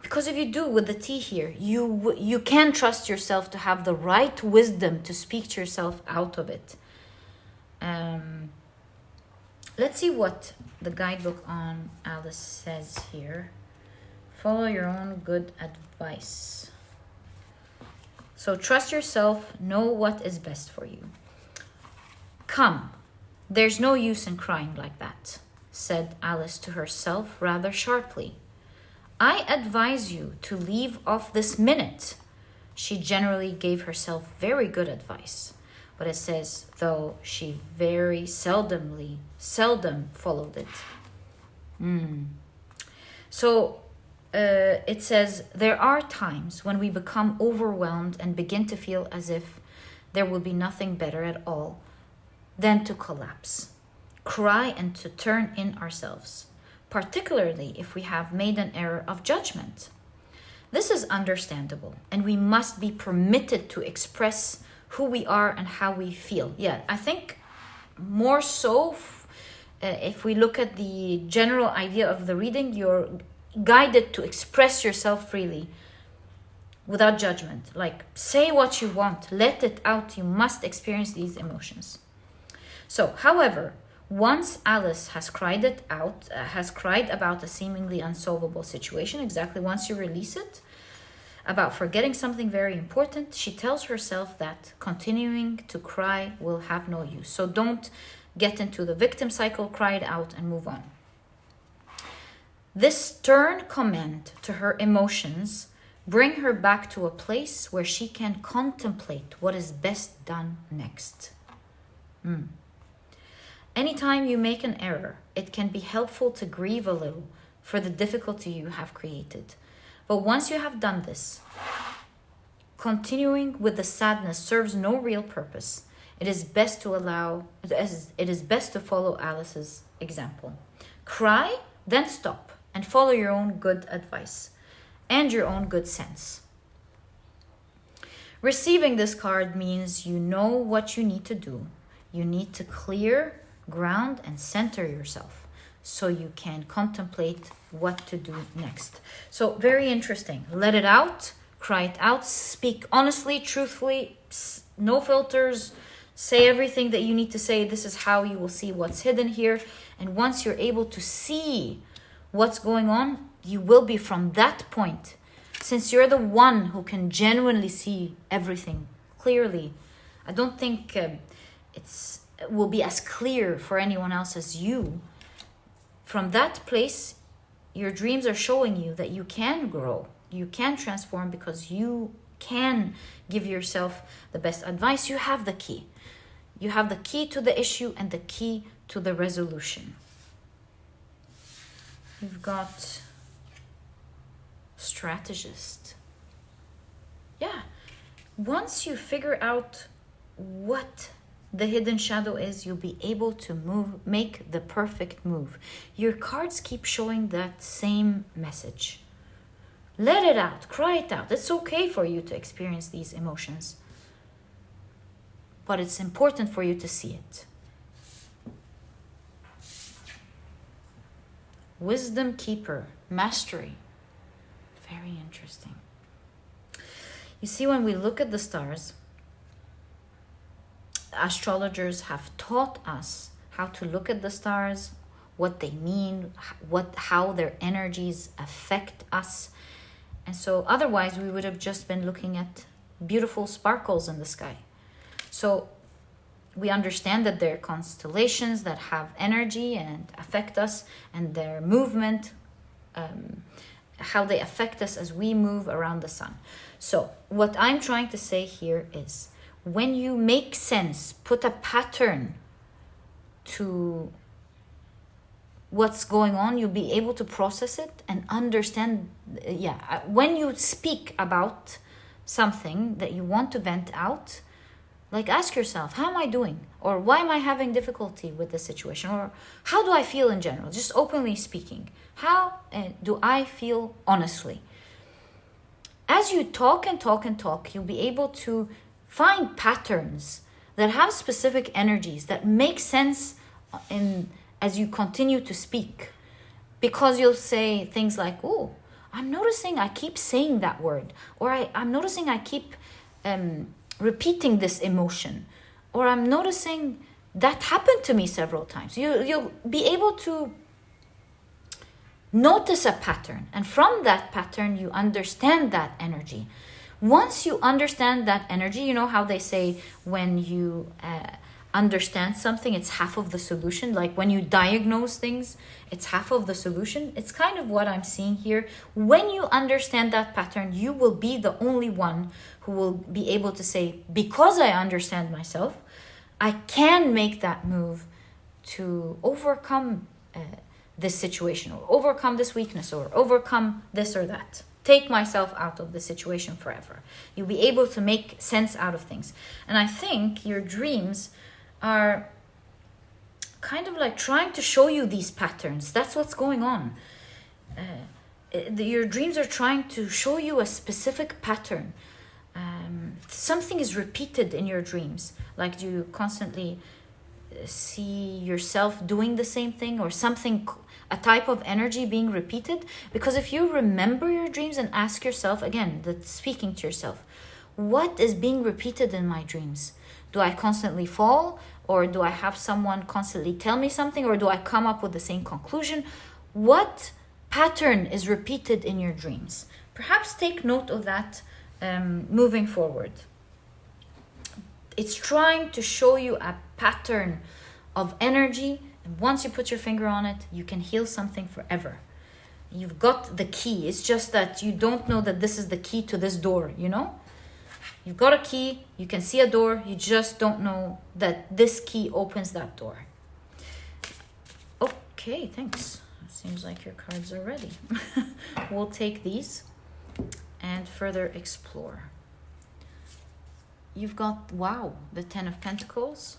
Because if you do, with the T here, you can trust yourself to have the right wisdom to speak to yourself out of it. Let's see what the guidebook on Alice says here. Follow your own good advice. So trust yourself, know what is best for you. Come, there's no use in crying like that, said Alice to herself rather sharply. I advise you to leave off this minute. She generally gave herself very good advice, but it says, though she very seldom followed it. So it says, there are times when we become overwhelmed and begin to feel as if there will be nothing better at all than to collapse, cry, and to turn in ourselves, particularly if we have made an error of judgment. This is understandable, and we must be permitted to express who we are and how we feel. Yeah, I think more so, if we look at the general idea of the reading, you're guided to express yourself freely without judgment. Like, say what you want, let it out. You must experience these emotions. So, however, once Alice has cried about a seemingly unsolvable situation, exactly once you release it, about forgetting something very important, she tells herself that continuing to cry will have no use. So don't get into the victim cycle, cry it out and move on. This stern command to her emotions bring her back to a place where she can contemplate what is best done next. Anytime you make an error, it can be helpful to grieve a little for the difficulty you have created. But once you have done this, continuing with the sadness serves no real purpose. It is best to follow Alice's example. Cry, then stop, and follow your own good advice and your own good sense. Receiving this card means you know what you need to do. You need to clear, ground, and center yourself so you can contemplate what to do next. So very interesting. Let it out, cry it out, speak honestly, truthfully, no filters. Say everything that you need to say. This is how you will see what's hidden here. And once you're able to see what's going on, you will be from that point. Since you're the one who can genuinely see everything clearly, I don't think it will be as clear for anyone else as you. From that place, your dreams are showing you that you can grow, you can transform, because you can give yourself the best advice. You have the key. You have the key to the issue and the key to the resolution. You've got strategist. Yeah. Once you figure out what the hidden shadow is, you'll be able to make the perfect move. Your cards keep showing that same message. Let it out, cry it out. It's okay for you to experience these emotions, but it's important for you to see it. Wisdom keeper, mastery. Very interesting. You see, when we look at the stars, astrologers have taught us how to look at the stars, what they mean, how their energies affect us. And so otherwise we would have just been looking at beautiful sparkles in the sky. So we understand that there are constellations that have energy and affect us, and their movement, how they affect us as we move around the sun. So what I'm trying to say here is, when you make sense, put a pattern to what's going on, you'll be able to process it and understand. When you speak about something that you want to vent out, like, ask yourself, how am I doing? Or why am I having difficulty with this situation? Or how do I feel in general? Just openly speaking. How do I feel honestly? As you talk and talk and talk, you'll be able to find patterns that have specific energies that make sense as you continue to speak. Because you'll say things like, oh, I'm noticing I keep saying that word. Or I'm noticing I keep repeating this emotion. Or I'm noticing that happened to me several times. You'll be able to notice a pattern. And from that pattern, you understand that energy. Once you understand that energy, you know how they say when you understand something, it's half of the solution. Like when you diagnose things, it's half of the solution. It's kind of what I'm seeing here. When you understand that pattern, you will be the only one who will be able to say, because I understand myself, I can make that move to overcome this situation, or overcome this weakness, or overcome this or that. Take myself out of the situation forever. You'll be able to make sense out of things. And I think your dreams are kind of like trying to show you these patterns. That's what's going on. Your dreams are trying to show you a specific pattern. Something is repeated in your dreams. Like, do you constantly see yourself doing the same thing, or something, a type of energy being repeated? Because if you remember your dreams and ask yourself, again, speaking to yourself, what is being repeated in my dreams? Do I constantly fall? Or do I have someone constantly tell me something? Or do I come up with the same conclusion? What pattern is repeated in your dreams? Perhaps take note of that moving forward. It's trying to show you a pattern of energy. And once you put your finger on it, you can heal something forever. You've got the key. It's just that you don't know that this is the key to this door, you know? You've got a key, you can see a door, you just don't know that this key opens that door. Okay, thanks. Seems like your cards are ready. We'll take these and further explore. You've got, wow, the 10 of Pentacles.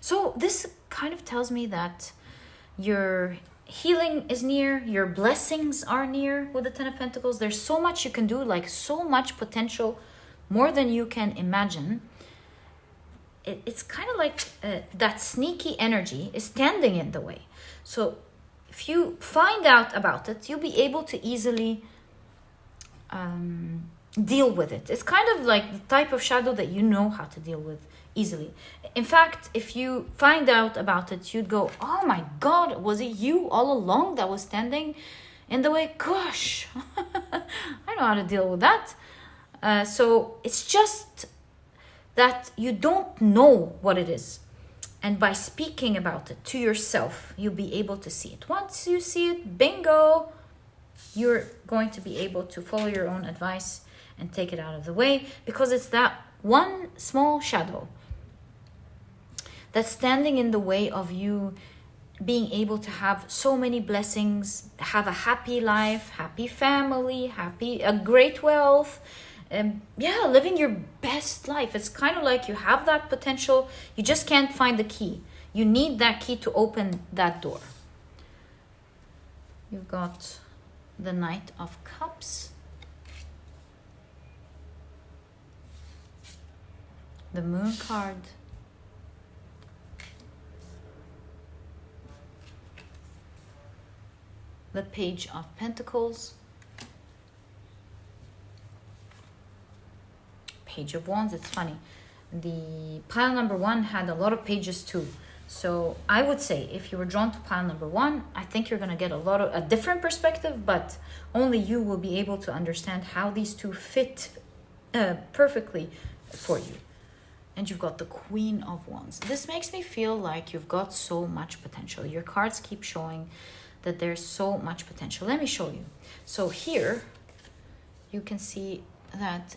So this kind of tells me that your healing is near, your blessings are near with the 10 of Pentacles. There's so much you can do, like so much potential, more than you can imagine. It's kind of like that sneaky energy is standing in the way. So if you find out about it, you'll be able to easily deal with it. It's kind of like the type of shadow that you know how to deal with easily. In fact, if you find out about it, you'd go, oh my God, was it you all along that was standing in the way? Gosh, I know how to deal with that. So it's just that you don't know what it is. And by speaking about it to yourself, you'll be able to see it. Once you see it, bingo, you're going to be able to follow your own advice and take it out of the way, because it's that one small shadow that's standing in the way of you being able to have so many blessings, have a happy life, happy family, a great wealth, living your best life. It's kind of like you have that potential, you just can't find the key. You need that key to open that door. You've got the Knight of Cups, the Moon card, the Page of Pentacles, Page of Wands. It's funny, the pile number 1 had a lot of pages too. So I would say if you were drawn to pile number 1, I think you're going to get a different perspective, but only you will be able to understand how these two fit perfectly for you. And you've got the Queen of Wands. This makes me feel like you've got so much potential. Your cards keep showing that there's so much potential. Let me show you. So here you can see that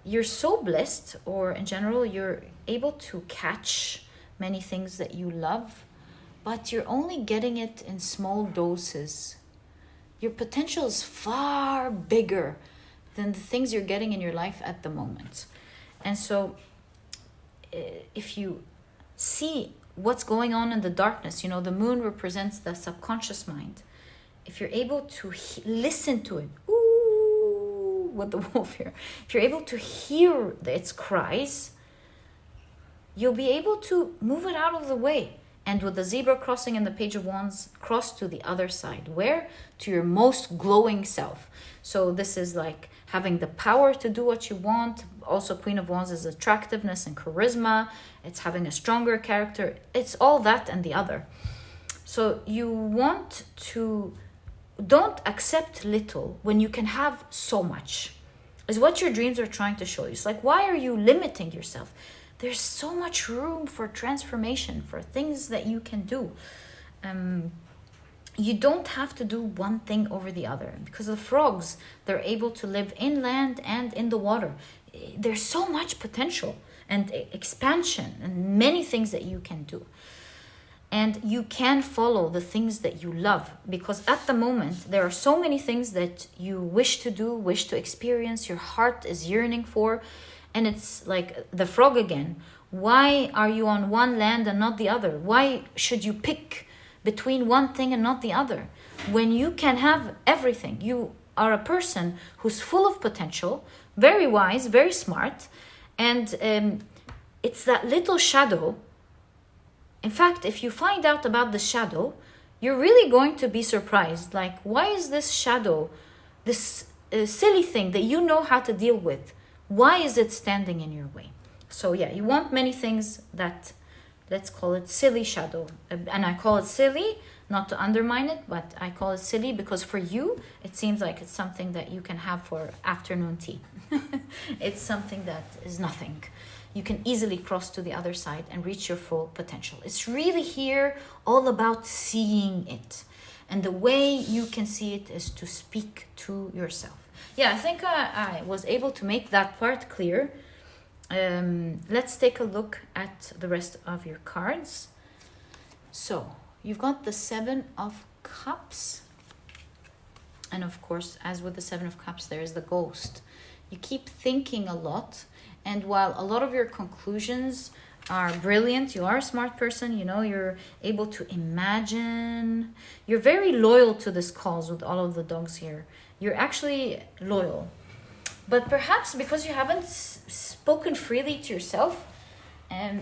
you're so blessed, or in general, you're able to catch many things that you love, but you're only getting it in small doses. Your potential is far bigger than the things you're getting in your life at the moment. And so if you see what's going on in the darkness, the moon represents the subconscious mind. If you're able to listen to it, ooh, with the wolf here, if you're able to hear its cries, you'll be able to move it out of the way. And with the zebra crossing and the Page of Wands, cross to the other side. Where? To your most glowing self. So this is like having the power to do what you want. Also, Queen of Wands is attractiveness and charisma. It's having a stronger character. It's all that and the other. So you want to, don't accept little when you can have so much, is what your dreams are trying to show you. It's like, why are you limiting yourself? There's so much room for transformation, for things that you can do. You don't have to do one thing over the other. Because the frogs, they're able to live inland and in the water. There's so much potential and expansion and many things that you can do. And you can follow the things that you love. Because at the moment, there are so many things that you wish to do, wish to experience, your heart is yearning for. And it's like the frog again. Why are you on one land and not the other? Why should you pick between one thing and not the other? When you can have everything. You are a person who's full of potential, very wise, very smart. And it's that little shadow. In fact, if you find out about the shadow, you're really going to be surprised. Like, why is this shadow, this silly thing that you know how to deal with, why is it standing in your way? So yeah, you want many things that, let's call it silly shadow. And I call it silly, not to undermine it, but I call it silly because for you, it seems like it's something that you can have for afternoon tea. It's something that is nothing. You can easily cross to the other side and reach your full potential. It's really here all about seeing it. And the way you can see it is to speak to yourself. Yeah, I think I was able to make that part clear. Let's take a look at the rest of your cards. So, you've got the 7 of Cups. And of course, as with the 7 of Cups, there is the Ghost. You keep thinking a lot. And while a lot of your conclusions are brilliant, you are a smart person, you're able to imagine. You're very loyal to this cause with all of the dogs here. You're actually loyal. But perhaps because you haven't spoken freely to yourself,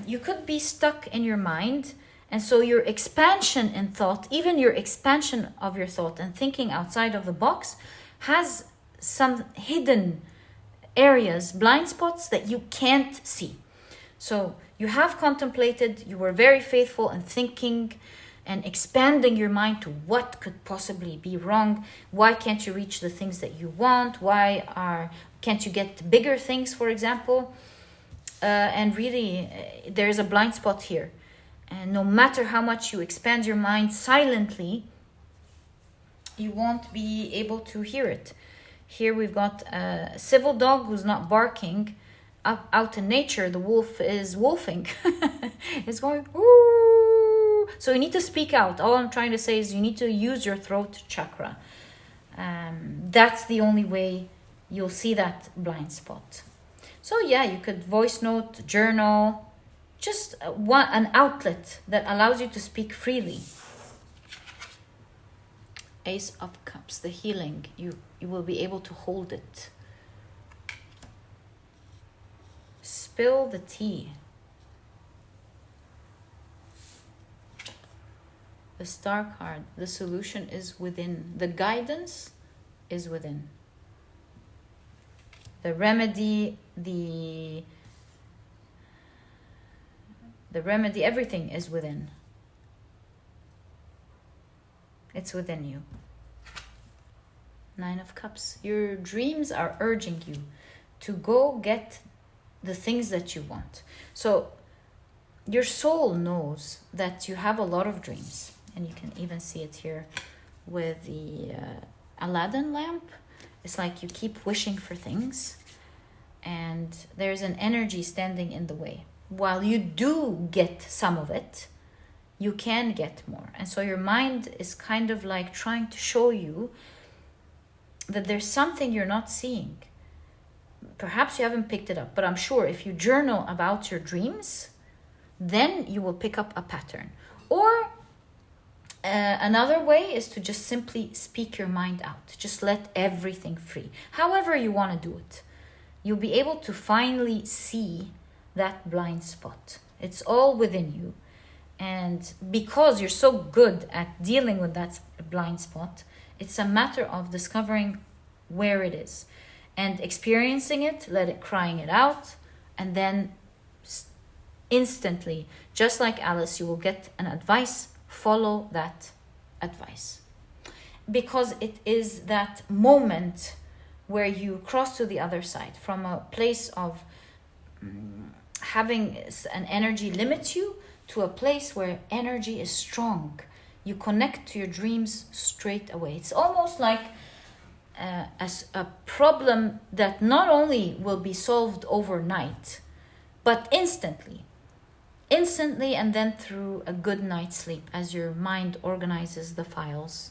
you could be stuck in your mind And so your expansion in thought, even your expansion of your thought and thinking outside of the box, has some hidden areas, blind spots that you can't see. So you have contemplated, you were very faithful in thinking and expanding your mind to what could possibly be wrong. Why can't you reach the things that you want? Can't you get bigger things, for example? And really, there's a blind spot here. And no matter how much you expand your mind silently, you won't be able to hear it. Here we've got a civil dog who's not barking. Out in nature, the wolf is wolfing. It's going, ooh. So you need to speak out. All I'm trying to say is you need to use your throat chakra. That's the only way you'll see that blind spot. So yeah, you could voice note, journal, just an outlet that allows you to speak freely. Ace of Cups, the healing. You will be able to hold it. Spill the tea. The Star card. The solution is within. The guidance is within. The remedy, the remedy, everything is within. It's within you. Nine of Cups. Your dreams are urging you to go get the things that you want. So your soul knows that you have a lot of dreams. And you can even see it here with the Aladdin lamp. It's like you keep wishing for things. And there's an energy standing in the way. While you do get some of it, you can get more. And so your mind is kind of like trying to show you that there's something you're not seeing. Perhaps you haven't picked it up, but I'm sure if you journal about your dreams, then you will pick up a pattern. Or another way is to just simply speak your mind out. Just let everything free. However you want to do it, you'll be able to finally see that blind spot. It's all within you. And because you're so good at dealing with that blind spot, it's a matter of discovering where it is and experiencing it, crying it out, and then instantly, just like Alice, you will get an advice. Follow that advice. Because it is that moment where you cross to the other side from a place of having an energy limit you to a place where energy is strong. You connect to your dreams straight away. It's almost like a problem that not only will be solved overnight, but instantly, and then through a good night's sleep, as your mind organizes the files,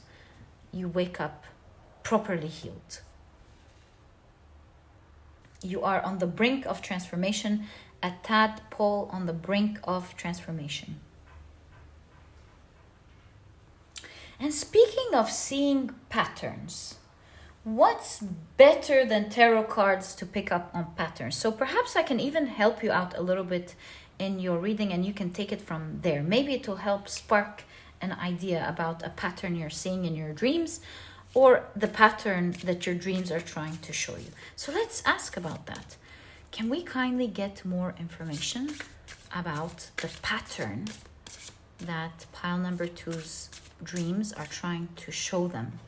you wake up properly healed. You are on the brink of transformation, a tadpole on the brink of transformation. And speaking of seeing patterns, what's better than tarot cards to pick up on patterns? So perhaps I can even help you out a little bit in your reading, and you can take it from there. Maybe it will help spark an idea about a pattern you're seeing in your dreams, or the pattern that your dreams are trying to show you. So let's ask about that. Can we kindly get more information about the pattern that pile number 2's dreams are trying to show them?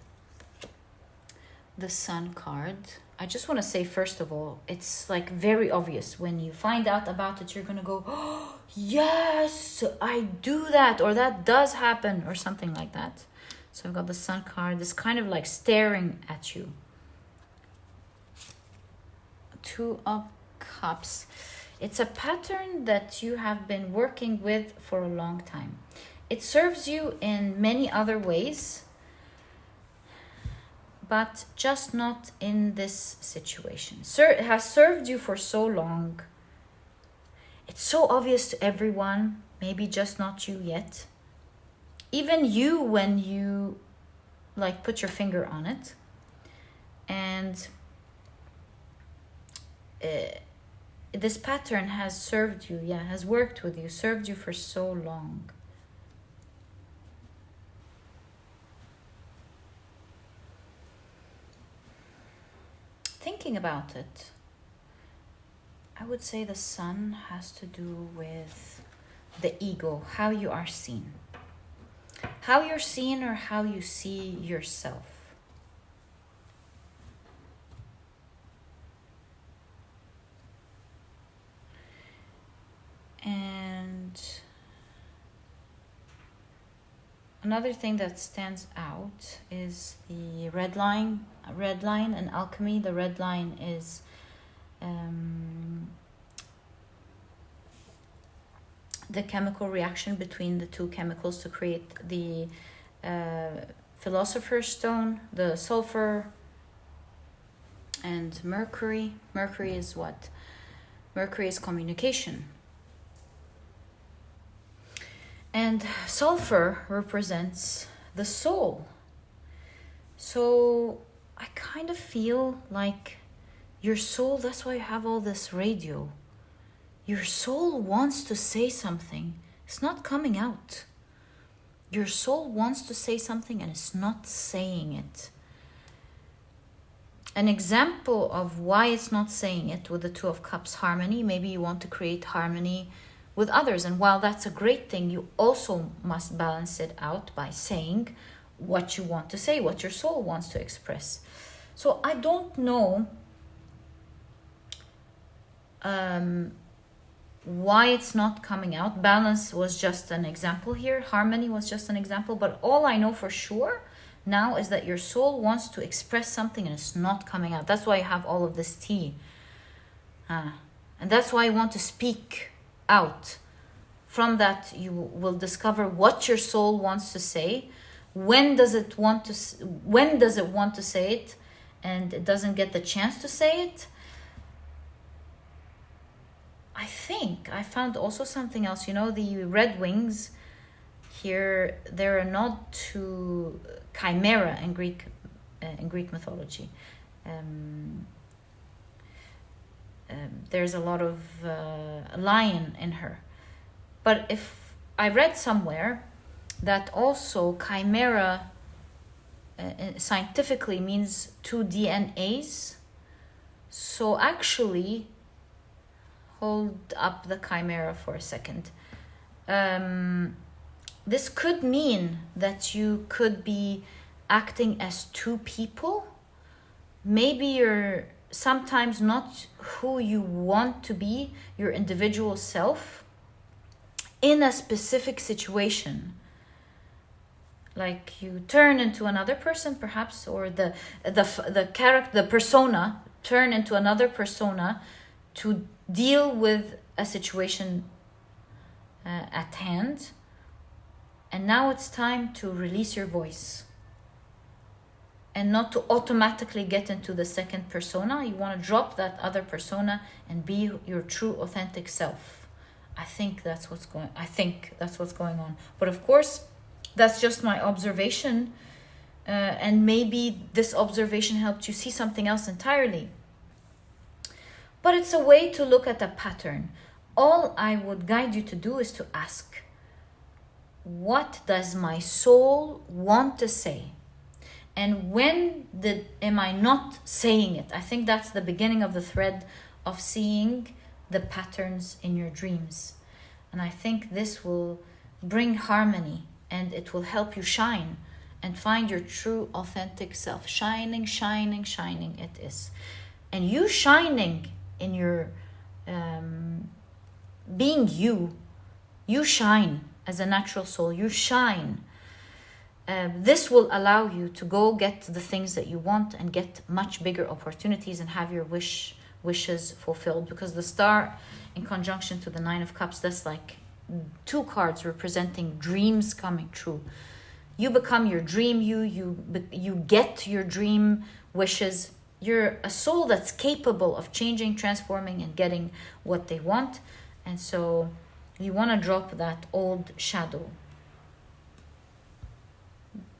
The Sun card. I just want to say, first of all, it's like very obvious. When you find out about it, you're going to go, oh, yes, I do that, or that does happen, or something like that. So I've got the Sun card. It's kind of like staring at you. Two of Cups. It's a pattern that you have been working with for a long time. It serves you in many other ways, but just not in this situation. It has served you for so long. It's so obvious to everyone, maybe just not you yet. Even you, when you like put your finger on it. And this pattern has served you, has worked with you, served you for so long. thinking about it, I would say the sun has to do with the ego, how you are seen. How you're seen or how you see yourself. And another thing that stands out is the red line. Red line in alchemy, the red line is the chemical reaction between the two chemicals to create the philosopher's stone, the sulfur and mercury. Mercury is what? Mercury is communication. And sulfur represents the soul. So I kind of feel like your soul, that's why you have all this radio. Your soul wants to say something. It's not coming out. Your soul wants to say something and it's not saying it. An example of why it's not saying it with the Two of Cups harmony, maybe you want to create harmony with others. And while that's a great thing, you also must balance it out by saying what you want to say, what your soul wants to express. So I don't know why it's not coming out. Balance was just an example here. Harmony was just an example. But all I know for sure now is that your soul wants to express something and it's not coming out. That's why you have all of this tea. And that's why you want to speak out. From that, you will discover what your soul wants to say. When does it want to say it, and it doesn't get the chance to say it? I think I found also something else. You know, the red wings here, they're a nod to chimera in Greek mythology. There's a lot of lion in her. But if I read somewhere that also chimera scientifically means two DNAs. So actually, hold up the chimera for a second. This could mean that you could be acting as two people. Maybe you're sometimes not who you want to be, your individual self, in a specific situation. Like you turn into another person perhaps, or the character, the persona, turn into another persona to deal with a situation at hand. And now it's time to release your voice and not to automatically get into the second persona. You want to drop that other persona and be your true authentic self. I think that's what's going on. But of course, that's just my observation. And maybe this observation helped you see something else entirely. But it's a way to look at a pattern. All I would guide you to do is to ask, what does my soul want to say? And when am I not saying it? I think that's the beginning of the thread of seeing the patterns in your dreams. And I think this will bring harmony, and it will help you shine and find your true authentic self. Shining, shining, shining it is. And you shining in your being you shine as a natural soul. You shine. This will allow you to go get the things that you want and get much bigger opportunities and have your wishes fulfilled. Because the star in conjunction to the Nine of Cups, that's like two cards representing dreams coming true. You become your dream you get your dream wishes. You're a soul that's capable of changing, transforming, and getting what they want. And so you want to drop that old shadow.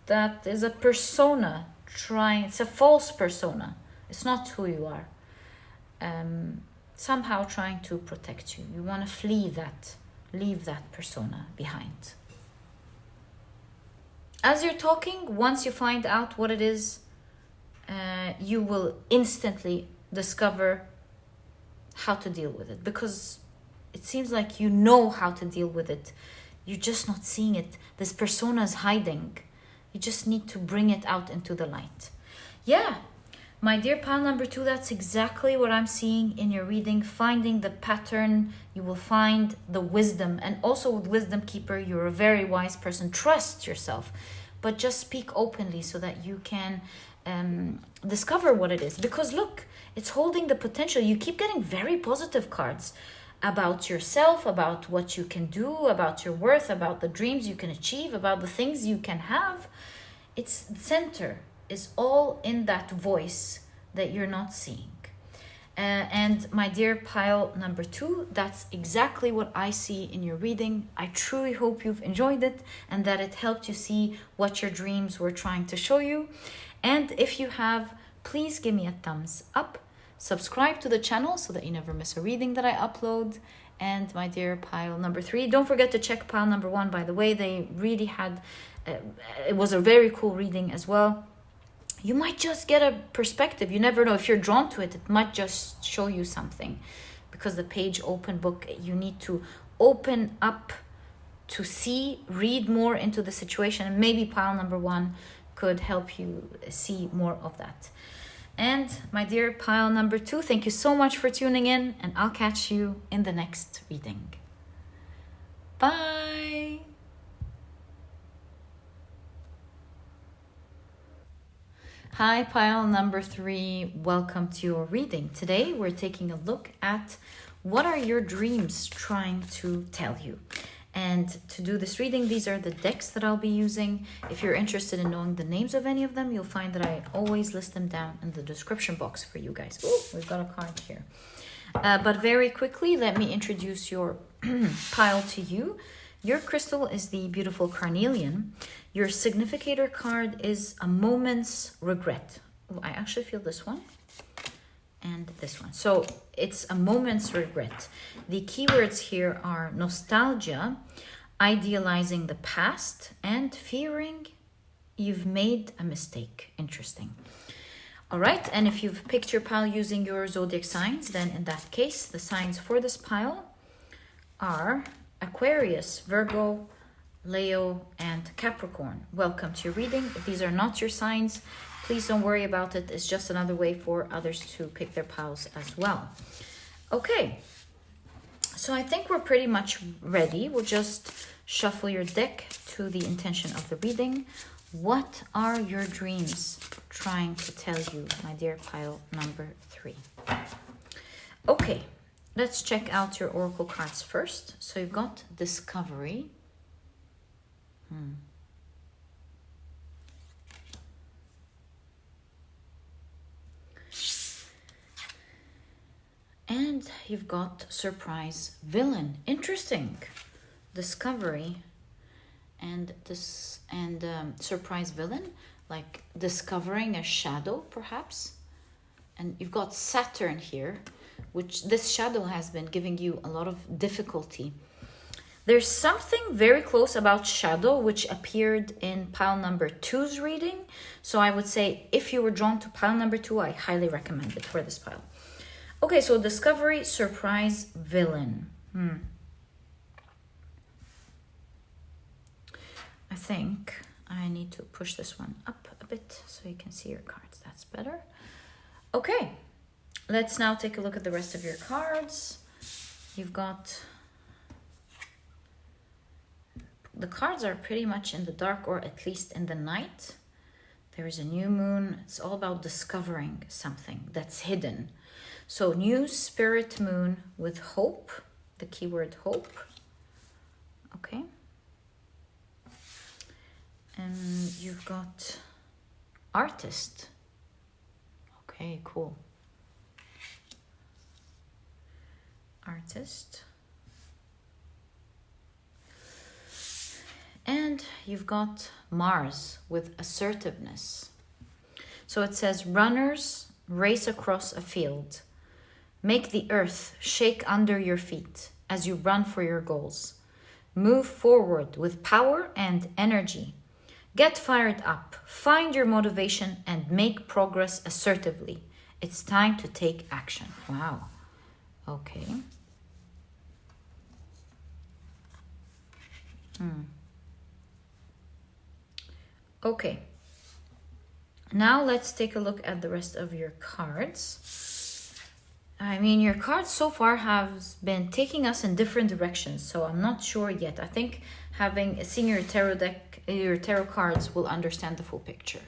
That is a persona it's a false persona. It's not who you are. Somehow trying to protect you. You want to leave that persona behind. As you're talking, once you find out what it is, you will instantly discover how to deal with it, because it seems like you know how to deal with it. You're just not seeing it. This persona is hiding. You just need to bring it out into the light. Yeah, my dear pile number 2, that's exactly what I'm seeing in your reading. Finding the pattern, you will find the wisdom. And also with Wisdom Keeper, you're a very wise person. Trust yourself, but just speak openly so that you can discover what it is. Because look, it's holding the potential. You keep getting very positive cards about yourself, about what you can do, about your worth, about the dreams you can achieve, about the things you can have. It's the center is all in that voice that you're not seeing. And my dear pile number 2, that's exactly what I see in your reading. I truly hope you've enjoyed it and that it helped you see what your dreams were trying to show you. And if you have, please give me a thumbs up. Subscribe to the channel so that you never miss a reading that I upload. And my dear pile number 3, don't forget to check pile number 1, by the way. They really had, it was a very cool reading as well. You might just get a perspective. You never know. If you're drawn to it, it might just show you something. Because the page open book, you need to open up to see, read more into the situation. And maybe pile number 1 could help you see more of that. And my dear pile number 2, thank you so much for tuning in, and I'll catch you in the next reading. Bye! Hi, pile number 3, welcome to your reading. Today we're taking a look at what are your dreams trying to tell you. And to do this reading, these are the decks that I'll be using. If you're interested in knowing the names of any of them, you'll find that I always list them down in the description box for you guys. Oh, we've got a card here. But very quickly, let me introduce your pile to you. Your crystal is the beautiful Carnelian. Your significator card is a moment's regret. Oh, I actually feel this one and this one. So it's a moment's regret. The keywords here are nostalgia, idealizing the past, and fearing you've made a mistake. Interesting. All right, and if you've picked your pile using your zodiac signs, then in that case, the signs for this pile are Aquarius, Virgo, Leo, and Capricorn. Welcome to your reading. If these are not your signs, please don't worry about it. It's just another way for others to pick their piles as well. Okay, so I think we're pretty much ready. We'll just shuffle your deck to the intention of the reading. What are your dreams trying to tell you, my dear pile number 3? Okay, let's check out your oracle cards first. So you've got discovery. And you've got surprise villain. Interesting. Discovery and surprise villain, like discovering a shadow perhaps. And you've got Saturn here, which this shadow has been giving you a lot of difficulty. There's something very close about shadow which appeared in pile number 2's reading. So I would say if you were drawn to pile number 2, I highly recommend it for this pile. Okay, so discovery, surprise, villain. I think I need to push this one up a bit so you can see your cards. That's better. Okay, let's now take a look at the rest of your cards. You've got... The cards are pretty much in the dark, or at least in the night. There is a new moon. It's all about discovering something that's hidden. So new spirit moon with hope, the keyword hope. Okay. And you've got artist. Okay, cool. Artist. And you've got Mars with assertiveness. So it says, runners race across a field. Make the earth shake under your feet as you run for your goals. Move forward with power and energy. Get fired up, find your motivation, and make progress assertively. It's time to take action. Wow. Okay. Okay. Now let's take a look at the rest of your cards. I mean, your cards so far have been taking us in different directions, so I'm not sure yet. I think seeing your tarot deck, your tarot cards will understand the full picture.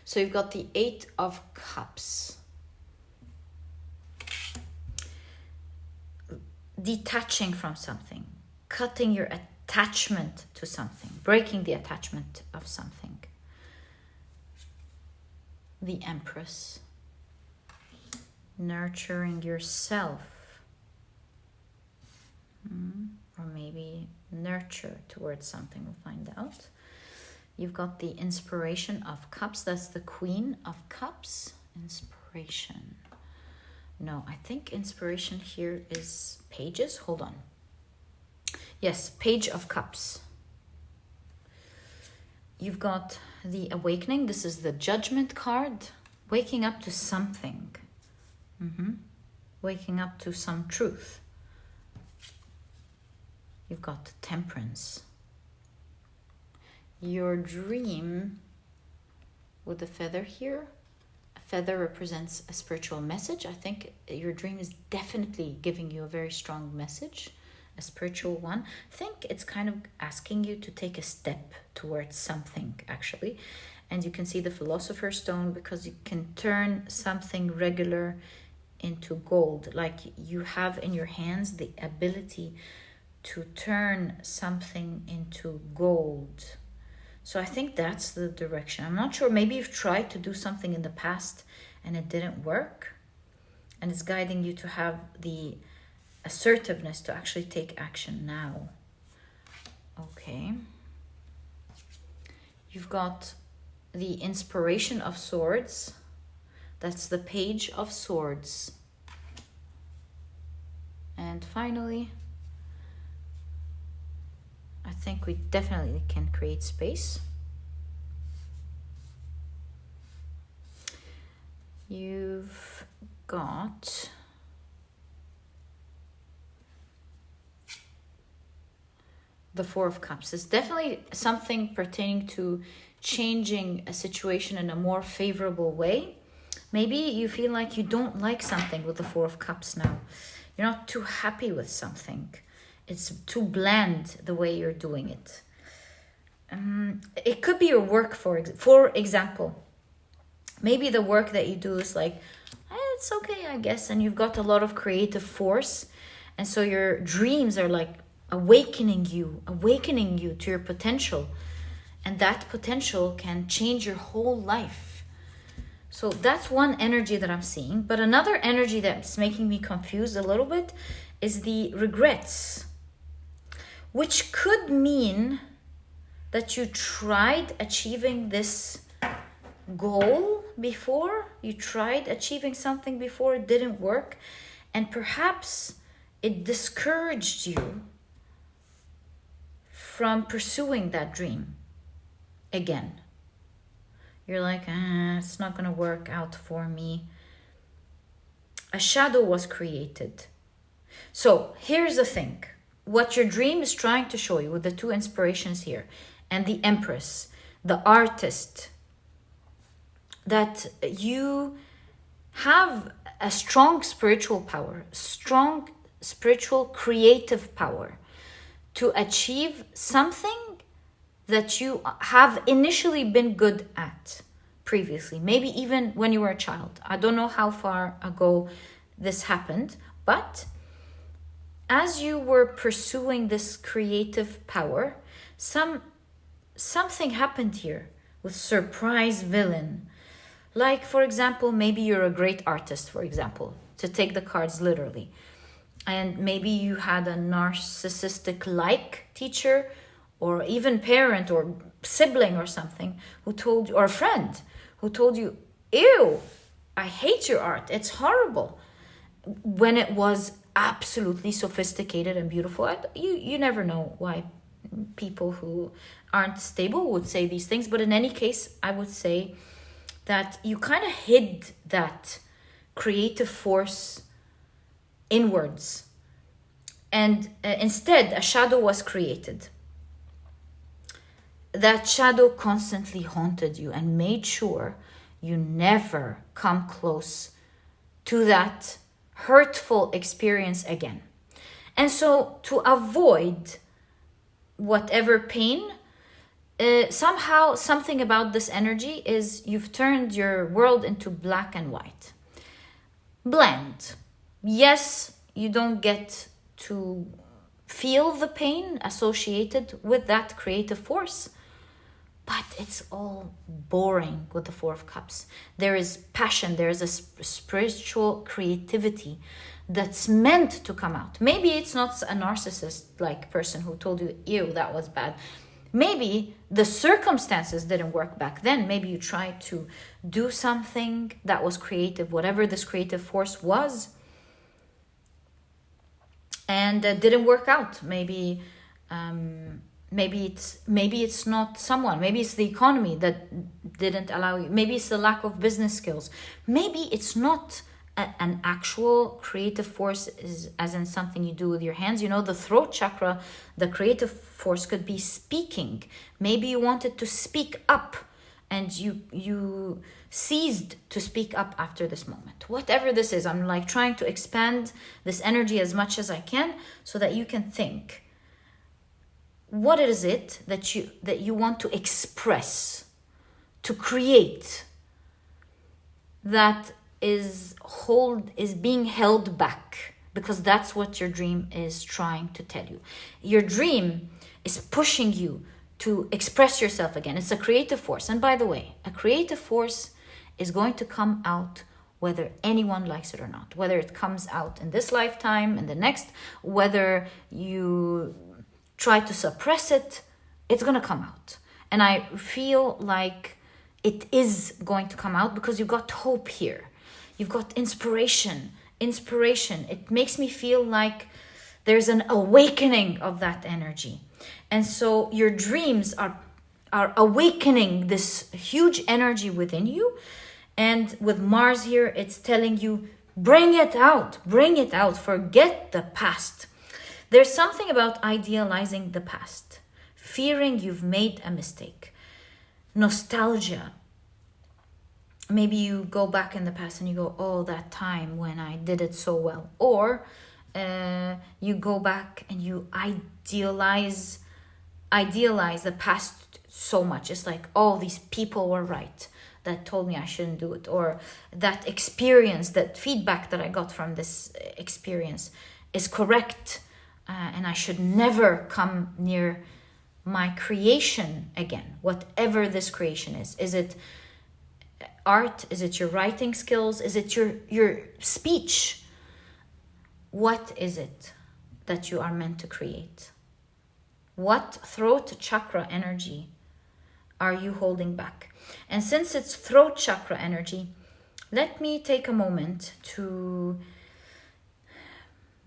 So you've got the 8 of Cups. Detaching from something, cutting your attachment to something, breaking the attachment of something. The Empress. Nurturing yourself. Or maybe nurture towards something, we'll find out. You've got the Inspiration of Cups. That's the Queen of Cups. Inspiration. No, I think inspiration here is pages. Hold on. Yes, Page of Cups. You've got the Awakening. This is the Judgment card. Waking up to something. Waking up to some truth. You've got Temperance. Your dream with the feather here. Feather represents a spiritual message. I think your dream is definitely giving you a very strong message, a spiritual one. I think it's kind of asking you to take a step towards something, actually. And you can see the Philosopher's Stone because you can turn something regular into gold. Like you have in your hands the ability to turn something into gold. So I think that's the direction. I'm not sure. Maybe you've tried to do something in the past and it didn't work. And it's guiding you to have the assertiveness to actually take action now. Okay. You've got the Inspiration of Swords. That's the Page of Swords. And finally, I think we definitely can create space. You've got the Four of Cups. It's definitely something pertaining to changing a situation in a more favorable way. Maybe you feel like you don't like something with the Four of Cups now. You're not too happy with something. It's too bland the way you're doing it. It could be your work, for example. Maybe the work that you do is like, it's okay, I guess. And you've got a lot of creative force. And so your dreams are like awakening you to your potential. And that potential can change your whole life. So that's one energy that I'm seeing. But another energy that's making me confused a little bit is the regrets, which could mean that you tried achieving this goal before, you tried achieving something before, it didn't work, and perhaps it discouraged you from pursuing that dream again. You're like, it's not going to work out for me. A shadow was created. So here's the thing. What your dream is trying to show you with the 2 inspirations here and the Empress, the artist, that you have a strong spiritual power, strong spiritual creative power to achieve something that you have initially been good at previously, maybe even when you were a child. I don't know how far ago this happened, but as you were pursuing this creative power, something happened here with surprise villain. Like, for example, maybe you're a great artist, for example, to take the cards literally. And maybe you had a narcissistic teacher or even parent or sibling or something who told you, or a friend who told you, ew, I hate your art, it's horrible. When it was absolutely sophisticated and beautiful. You never know why people who aren't stable would say these things. But in any case, I would say that you kind of hid that creative force inwards. And instead, a shadow was created. That shadow constantly haunted you and made sure you never come close to that hurtful experience again. And so to avoid whatever pain, somehow something about this energy is you've turned your world into black and white. Bland. Yes, you don't get to feel the pain associated with that creative force, but it's all boring with the Four of Cups. There is passion, there is a spiritual creativity that's meant to come out. Maybe it's not a narcissist-like person who told you, ew, that was bad. Maybe the circumstances didn't work back then. Maybe you tried to do something that was creative, whatever this creative force was, and didn't work out. Maybe it's not someone. Maybe it's the economy that didn't allow you. Maybe it's the lack of business skills. Maybe it's not an actual creative force, as in something you do with your hands. You know, the throat chakra, the creative force could be speaking. Maybe you wanted to speak up and you ceased to speak up after this moment. Whatever this is, I'm like trying to expand this energy as much as I can so that you can think. What is it that you want to express, to create, that is being held back? Because that's what your dream is trying to tell you. Your dream is pushing you to express yourself again. It's a creative force. And by the way, a creative force is going to come out whether anyone likes it or not. Whether it comes out in this lifetime, in the next, whether you try to suppress it, it's going to come out. And I feel like it is going to come out because you've got hope here. You've got inspiration. It makes me feel like there's an awakening of that energy. And so your dreams are awakening this huge energy within you. And with Mars here, it's telling you, bring it out, forget the past. There's something about idealizing the past, fearing you've made a mistake, nostalgia. Maybe you go back in the past and you go, oh, that time when I did it so well. Or you go back and you idealize the past so much. It's like, oh, these people were right that told me I shouldn't do it. Or that experience, that feedback that I got from this experience is correct. And I should never come near my creation again, whatever this creation is. Is it art? Is it your writing skills? Is it your speech? What is it that you are meant to create? What throat chakra energy are you holding back? And since it's throat chakra energy, let me take a moment to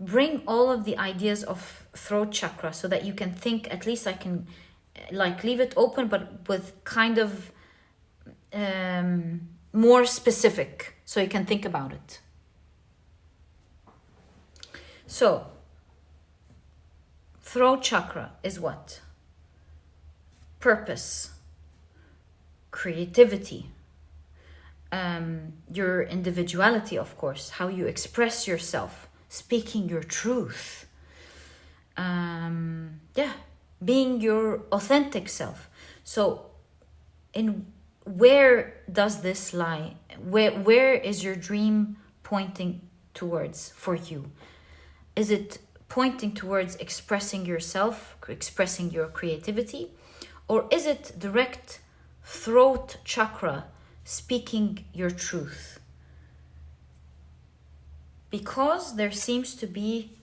bring all of the ideas of throat chakra so that you can think. At least I can like leave it open, but with kind of more specific, so you can think about it. So throat chakra is what? Purpose, creativity, your individuality, of course, how you express yourself, speaking your truth, being your authentic self. So where does this lie? Where is your dream pointing towards for you? Is it pointing towards expressing yourself, expressing your creativity? Or is it direct throat chakra, speaking your truth? Because there seems to be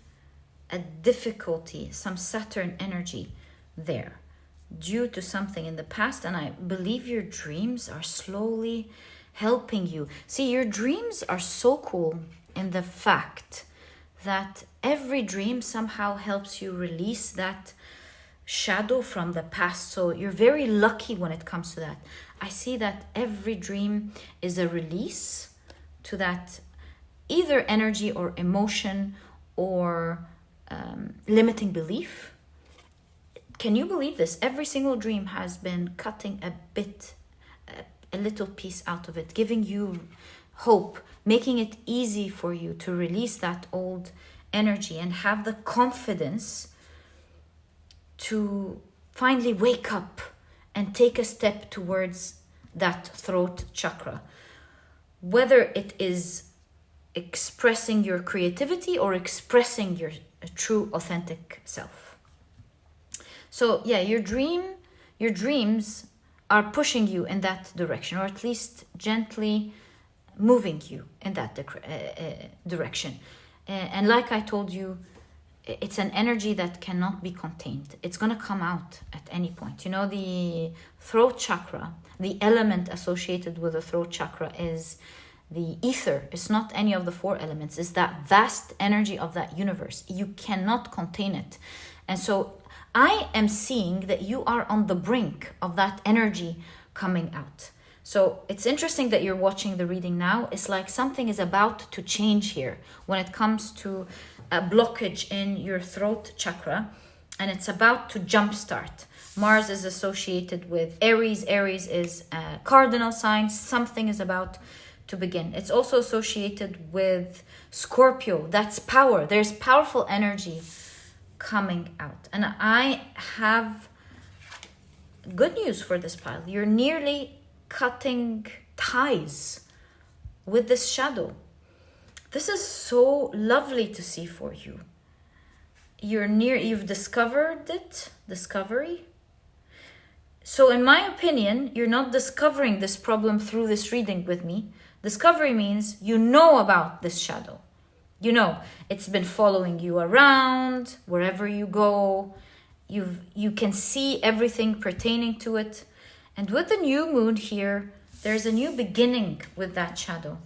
a difficulty, some Saturn energy there, due to something in the past. And I believe your dreams are slowly helping you. See, your dreams are so cool in the fact that every dream somehow helps you release that shadow from the past. So you're very lucky when it comes to that. I see that every dream is a release to that either energy or emotion or limiting belief. Can you believe this? Every single dream has been cutting a little piece out of it, giving you hope, making it easy for you to release that old energy and have the confidence to finally wake up and take a step towards that throat chakra. Whether it is expressing your creativity or expressing your true authentic self. So yeah, your dreams are pushing you in that direction, or at least gently moving you in that direction. And like I told you, it's an energy that cannot be contained. It's going to come out at any point. You know, the throat chakra, the element associated with the throat chakra is the ether. It's not any of the 4 elements. It's that vast energy of that universe. You cannot contain it. And so I am seeing that you are on the brink of that energy coming out. So it's interesting that you're watching the reading now. It's like something is about to change here when it comes to a blockage in your throat chakra, and it's about to jumpstart. Mars is associated with Aries. Aries is a cardinal sign. Something is about to begin. It's also associated with Scorpio. That's power. There's powerful energy coming out. And I have good news for this pile. You're nearly cutting ties with this shadow. This is so lovely to see for you. You've discovered it, discovery. So in my opinion, you're not discovering this problem through this reading with me. Discovery means you know about this shadow. You know, it's been following you around, wherever you go. You can see everything pertaining to it. And with the new moon here, there's a new beginning with that shadow.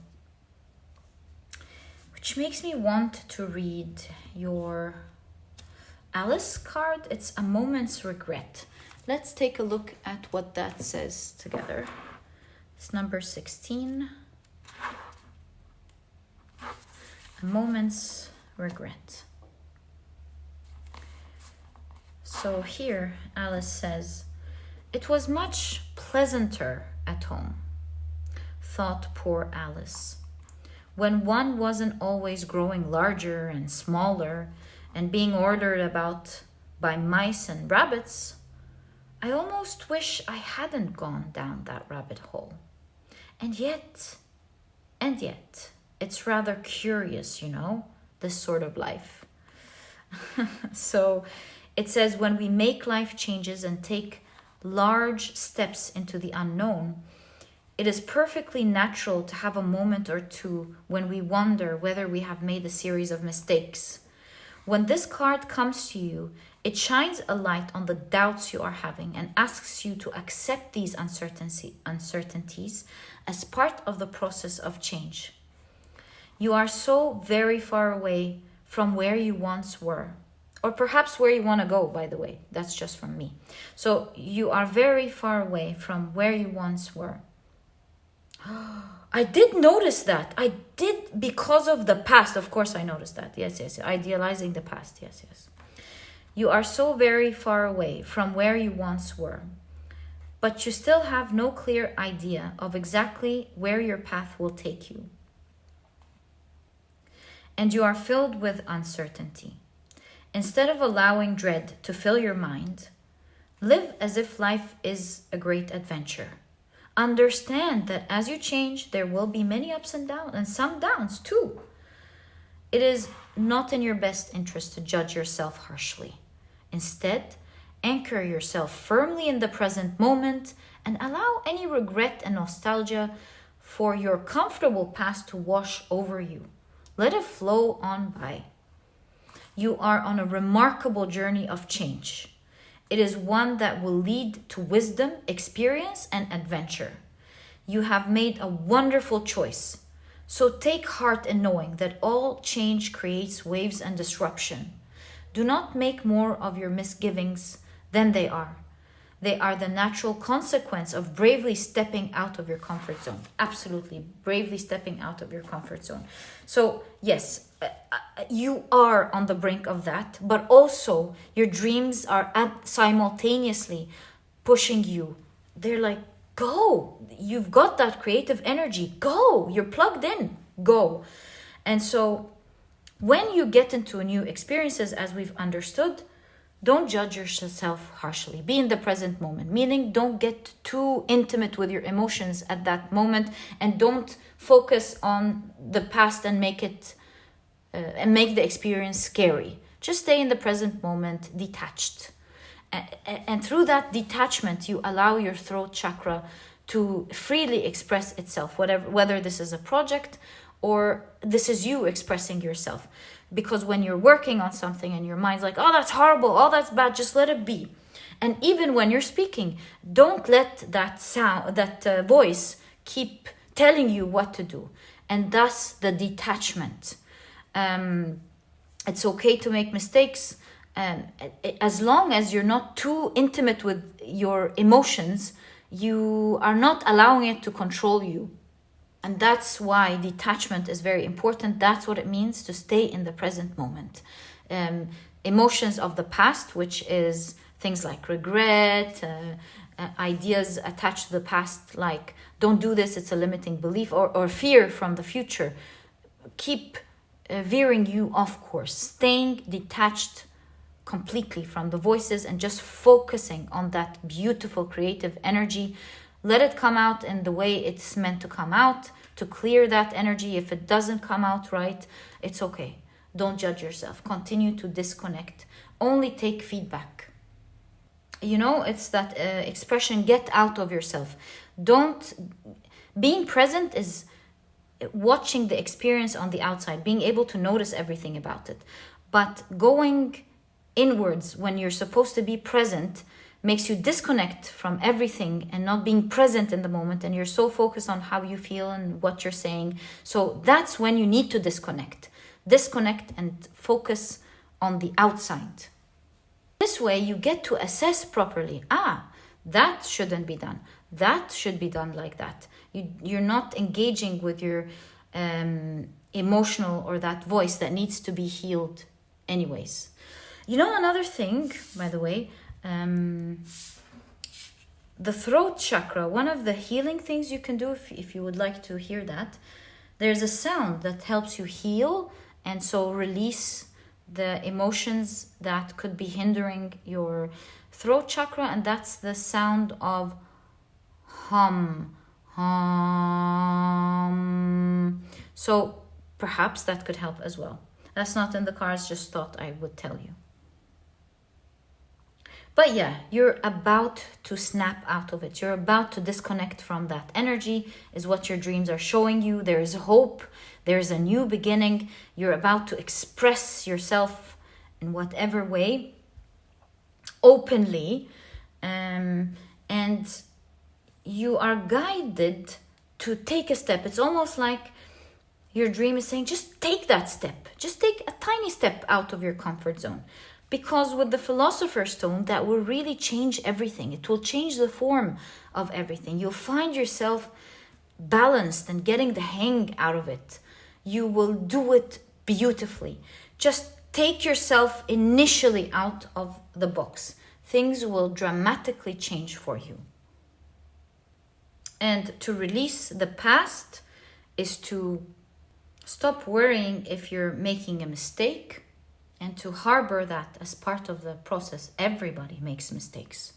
Which makes me want to read your Alice card. It's a moment's regret. Let's take a look at what that says together. It's number 16. A moment's regret. So here Alice says, "It was much pleasanter at home," thought poor Alice, "when one wasn't always growing larger and smaller and being ordered about by mice and rabbits. I almost wish I hadn't gone down that rabbit hole. And yet, it's rather curious, you know, this sort of life." So it says, when we make life changes and take large steps into the unknown, it is perfectly natural to have a moment or two when we wonder whether we have made a series of mistakes. When this card comes to you, it shines a light on the doubts you are having and asks you to accept these uncertainties as part of the process of change. You are so very far away from where you once were, or perhaps where you want to go, by the way. That's just from me. So you are very far away from where you once were. I did notice that. I did, because of the past. Of course I noticed that. Yes. Idealizing the past. Yes. You are so very far away from where you once were, but you still have no clear idea of exactly where your path will take you. And you are filled with uncertainty. Instead of allowing dread to fill your mind, live as if life is a great adventure. Understand that as you change, there will be many ups and downs, and some downs too. It is not in your best interest to judge yourself harshly. Instead, anchor yourself firmly in the present moment and allow any regret and nostalgia for your comfortable past to wash over you. Let it flow on by. You are on a remarkable journey of change. It is one that will lead to wisdom, experience, and adventure. You have made a wonderful choice. So take heart in knowing that all change creates waves and disruption. Do not make more of your misgivings than they are. They are the natural consequence of bravely stepping out of your comfort zone. Absolutely, bravely stepping out of your comfort zone. So yes, you are on the brink of that, but also your dreams are simultaneously pushing you. They're like, go. You've got that creative energy. Go. You're plugged in. Go. And so when you get into new experiences, as we've understood, don't judge yourself harshly. Be in the present moment, meaning don't get too intimate with your emotions at that moment, and don't focus on the past and make the experience scary. Just stay in the present moment, detached. And through that detachment, you allow your throat chakra to freely express itself, whether this is a project or this is you expressing yourself. Because when you're working on something and your mind's like, oh, that's horrible, oh, that's bad, just let it be. And even when you're speaking, don't let that voice keep telling you what to do. And thus the detachment. It's okay to make mistakes. As long as you're not too intimate with your emotions, you are not allowing it to control you. And that's why detachment is very important. That's what it means to stay in the present moment. Emotions of the past, which is things like regret, ideas attached to the past, like don't do this, it's a limiting belief, or fear from the future, keep veering you off course. Staying detached completely from the voices and just focusing on that beautiful creative energy. Let it come out in the way it's meant to come out, to clear that energy. If it doesn't come out right, it's okay. Don't judge yourself. Continue to disconnect. Only take feedback. It's that expression, get out of yourself. Being present is watching the experience on the outside, being able to notice everything about it. But going inwards when you're supposed to be present makes you disconnect from everything and not being present in the moment, and you're so focused on how you feel and what you're saying. So that's when you need to disconnect and focus on the outside. This way you get to assess properly. That shouldn't be done, that should be done like that. You're not engaging with your emotional or that voice that needs to be healed anyways. Another thing, by the way, the throat chakra, one of the healing things you can do, if you would like to hear that, there's a sound that helps you heal and so release the emotions that could be hindering your throat chakra, and that's the sound of hum. So perhaps that could help as well. That's not in the cards, just thought I would tell you. But yeah, you're about to snap out of it. You're about to disconnect from that energy, is what your dreams are showing you. There is hope. There's a new beginning. You're about to express yourself in whatever way, openly. And you are guided to take a step. It's almost like your dream is saying, just take that step. Just take a tiny step out of your comfort zone. Because with the Philosopher's Stone, that will really change everything. It will change the form of everything. You'll find yourself balanced and getting the hang out of it. You will do it beautifully. Just take yourself initially out of the box. Things will dramatically change for you. And to release the past is to stop worrying if you're making a mistake, and to harbor that as part of the process. Everybody makes mistakes.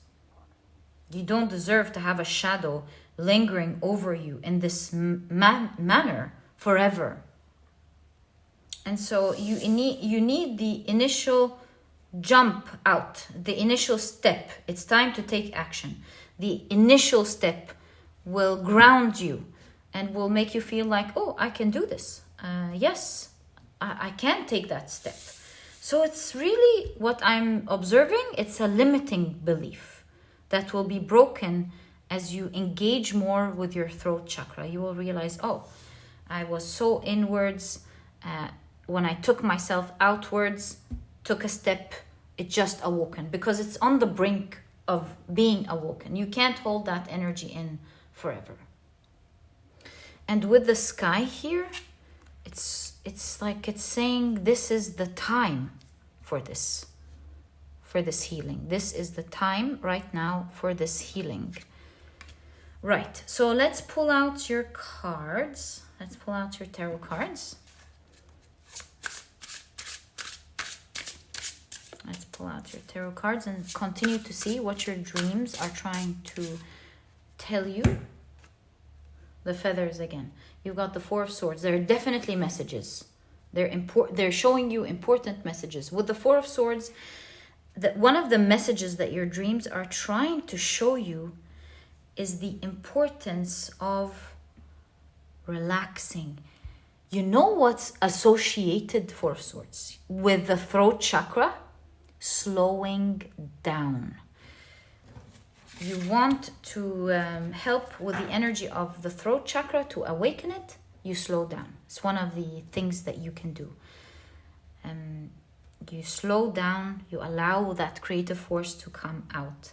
You don't deserve to have a shadow lingering over you in this manner forever. And so you need the initial jump out, the initial step. It's time to take action. The initial step will ground you and will make you feel like, oh, I can do this. Yes, I can take that step. So it's really what I'm observing. It's a limiting belief that will be broken as you engage more with your throat chakra. You will realize, oh, I was so inwards. When I took myself outwards, took a step, it just awoken, because it's on the brink of being awoken. You can't hold that energy in forever. And with the sky here, it's like it's saying this is the time for this healing. This is the time right now for this healing. Right, so let's pull out your cards. Let's pull out your tarot cards. Let's pull out your tarot cards and continue to see what your dreams are trying to tell you. The feathers again. You've got the Four of Swords. There are definitely messages. They're showing you important messages. With the Four of Swords, one of the messages that your dreams are trying to show you is the importance of relaxing. You know what's associated, Four of Swords, with the throat chakra? Slowing down. You want to help with the energy of the throat chakra to awaken it, you slow down. It's one of the things that you can do. You slow down, you allow that creative force to come out.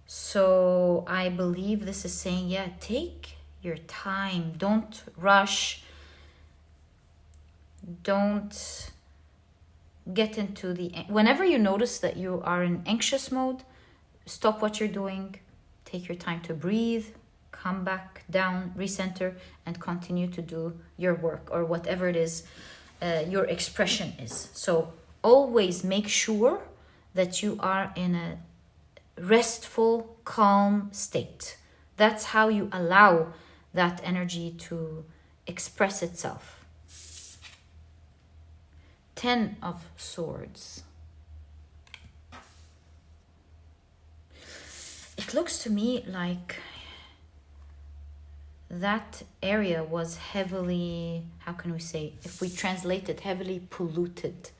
So I believe this is saying, yeah, take your time. Don't rush. Don't get into the... Whenever you notice that you are in anxious mode, stop what you're doing. Take your time to breathe. Come back down, recenter, and continue to do your work or whatever it is your expression is. So always make sure that you are in a restful, calm state. That's how you allow that energy to express itself. 10 of Swords. It looks to me like that area was heavily, how can we say, if we translate it, heavily polluted.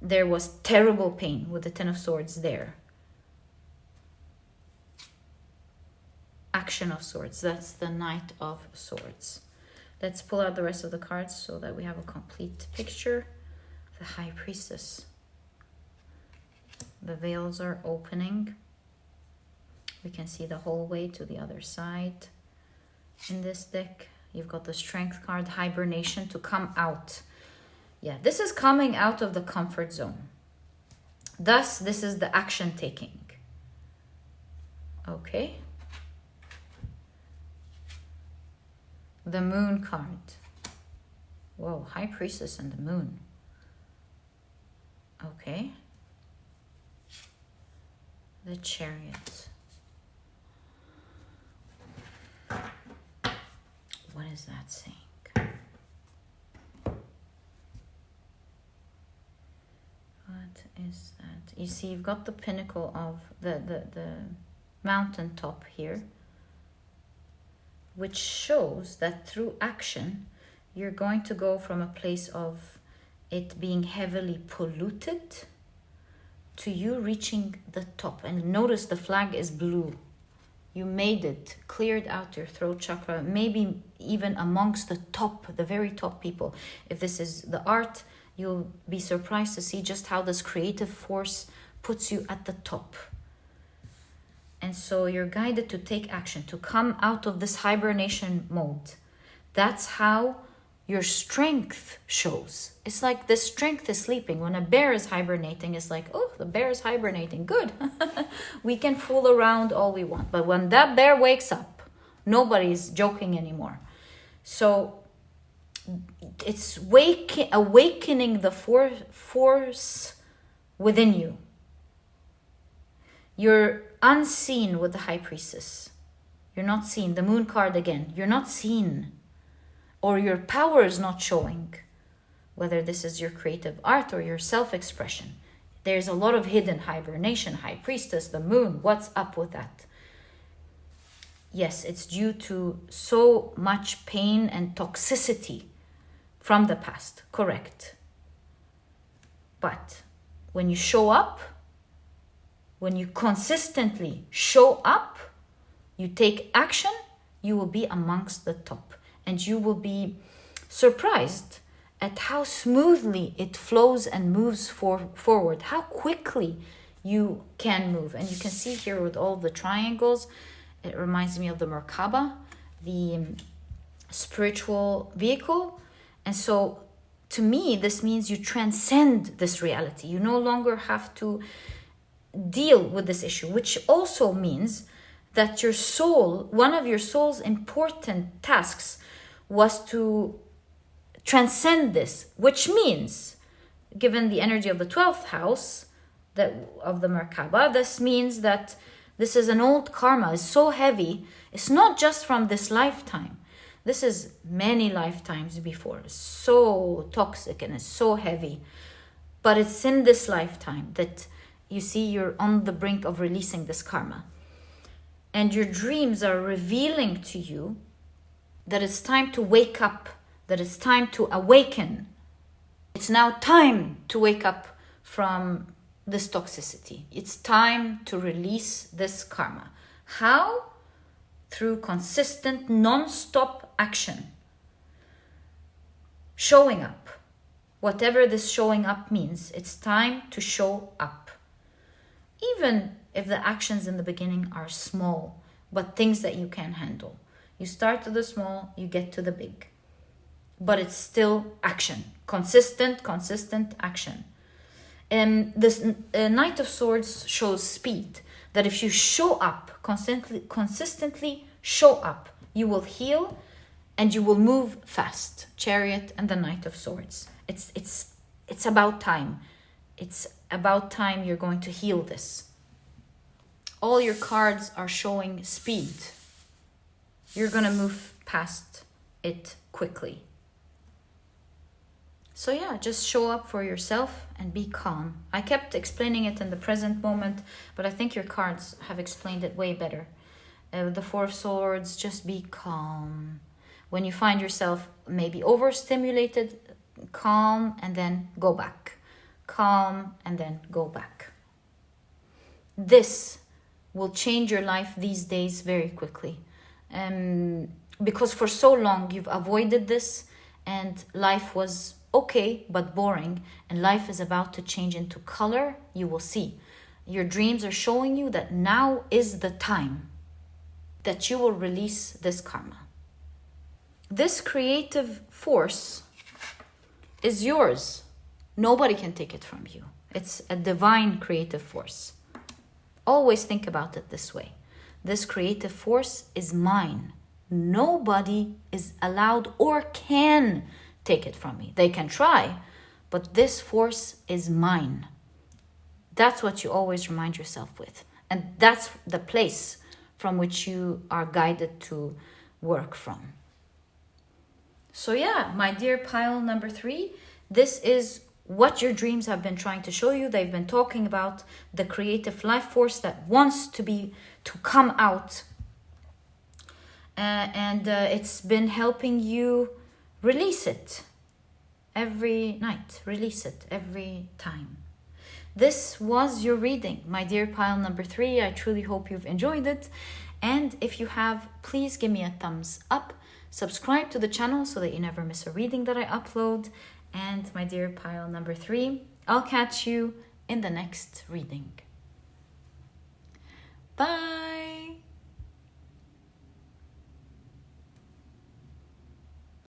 There was terrible pain with the 10 of Swords there. Action of Swords, that's the Knight of Swords. Let's pull out the rest of the cards so that we have a complete picture. The High Priestess. The veils are opening. We can see the whole way to the other side. In this deck, you've got the Strength card, Hibernation, to come out. Yeah, this is coming out of the comfort zone. Thus, this is the action taking. Okay. The Moon card. Whoa, High Priestess and the Moon. Okay. The Chariot. What is that saying? What is that? You see, you've got the pinnacle of the mountaintop here, which shows that through action, you're going to go from a place of it being heavily polluted to you reaching the top. And notice the flag is blue. You made it, cleared out your throat chakra, maybe even amongst the top, the very top people. If this is the art, you'll be surprised to see just how this creative force puts you at the top. And so you're guided to take action, to come out of this hibernation mode. That's how your strength shows. It's like the strength is sleeping. When a bear is hibernating, it's like, oh, the bear is hibernating. Good. We can fool around all we want. But when that bear wakes up, nobody's joking anymore. So it's awakening the force within you. You're unseen with the High Priestess. You're not seen. The Moon card again. You're not seen. Or your power is not showing. Whether this is your creative art or your self-expression. There's a lot of hidden hibernation. High Priestess, the Moon. What's up with that? Yes, it's due to so much pain and toxicity from the past. Correct. But when you show up, when you consistently show up, you take action, you will be amongst the top. And you will be surprised at how smoothly it flows and moves forward. How quickly you can move. And you can see here with all the triangles, it reminds me of the Merkaba, the spiritual vehicle. And so to me, this means you transcend this reality. You no longer have to deal with this issue, which also means that your soul, one of your soul's important tasks was to transcend this, which means, given the energy of the 12th house of the Merkaba, this means that this is an old karma. It's so heavy. It's not just from this lifetime. This is many lifetimes before. It's so toxic and it's so heavy. But it's in this lifetime that you see you're on the brink of releasing this karma. And your dreams are revealing to you that it's time to wake up, that it's time to awaken. It's now time to wake up from this toxicity. It's time to release this karma. How? Through consistent, non-stop action. Showing up. Whatever this showing up means, it's time to show up. Even if the actions in the beginning are small, but things that you can handle. You start to the small, you get to the big. But it's still action. Consistent action. This Knight of Swords shows speed. That if you show up, consistently show up, you will heal and you will move fast. Chariot and the Knight of Swords. It's about time. It's about time you're going to heal this. All your cards are showing speed. You're going to move past it quickly. So yeah, just show up for yourself and be calm. I kept explaining it in the present moment, but I think your cards have explained it way better. The Four of Swords, just be calm. When you find yourself maybe overstimulated, calm and then go back. Calm and then go back. This will change your life these days very quickly. Because for so long you've avoided this and life was okay but boring, and life is about to change into color. You will see. Your dreams are showing you that now is the time that you will release this karma. This creative force is yours. Nobody can take it from you. It's a divine creative force. Always think about it this way. This creative force is mine. Nobody is allowed or can take it from me. They can try, but this force is mine. That's what you always remind yourself with. And that's the place from which you are guided to work from. So yeah, my dear pile number 3, this is what your dreams have been trying to show you. They've been talking about the creative life force that wants to come out. And it's been helping you release it every night. Release it every time. This was your reading, my dear pile number 3. I truly hope you've enjoyed it. And if you have, please give me a thumbs up. Subscribe to the channel so that you never miss a reading that I upload. And my dear pile number 3, I'll catch you in the next reading. Bye.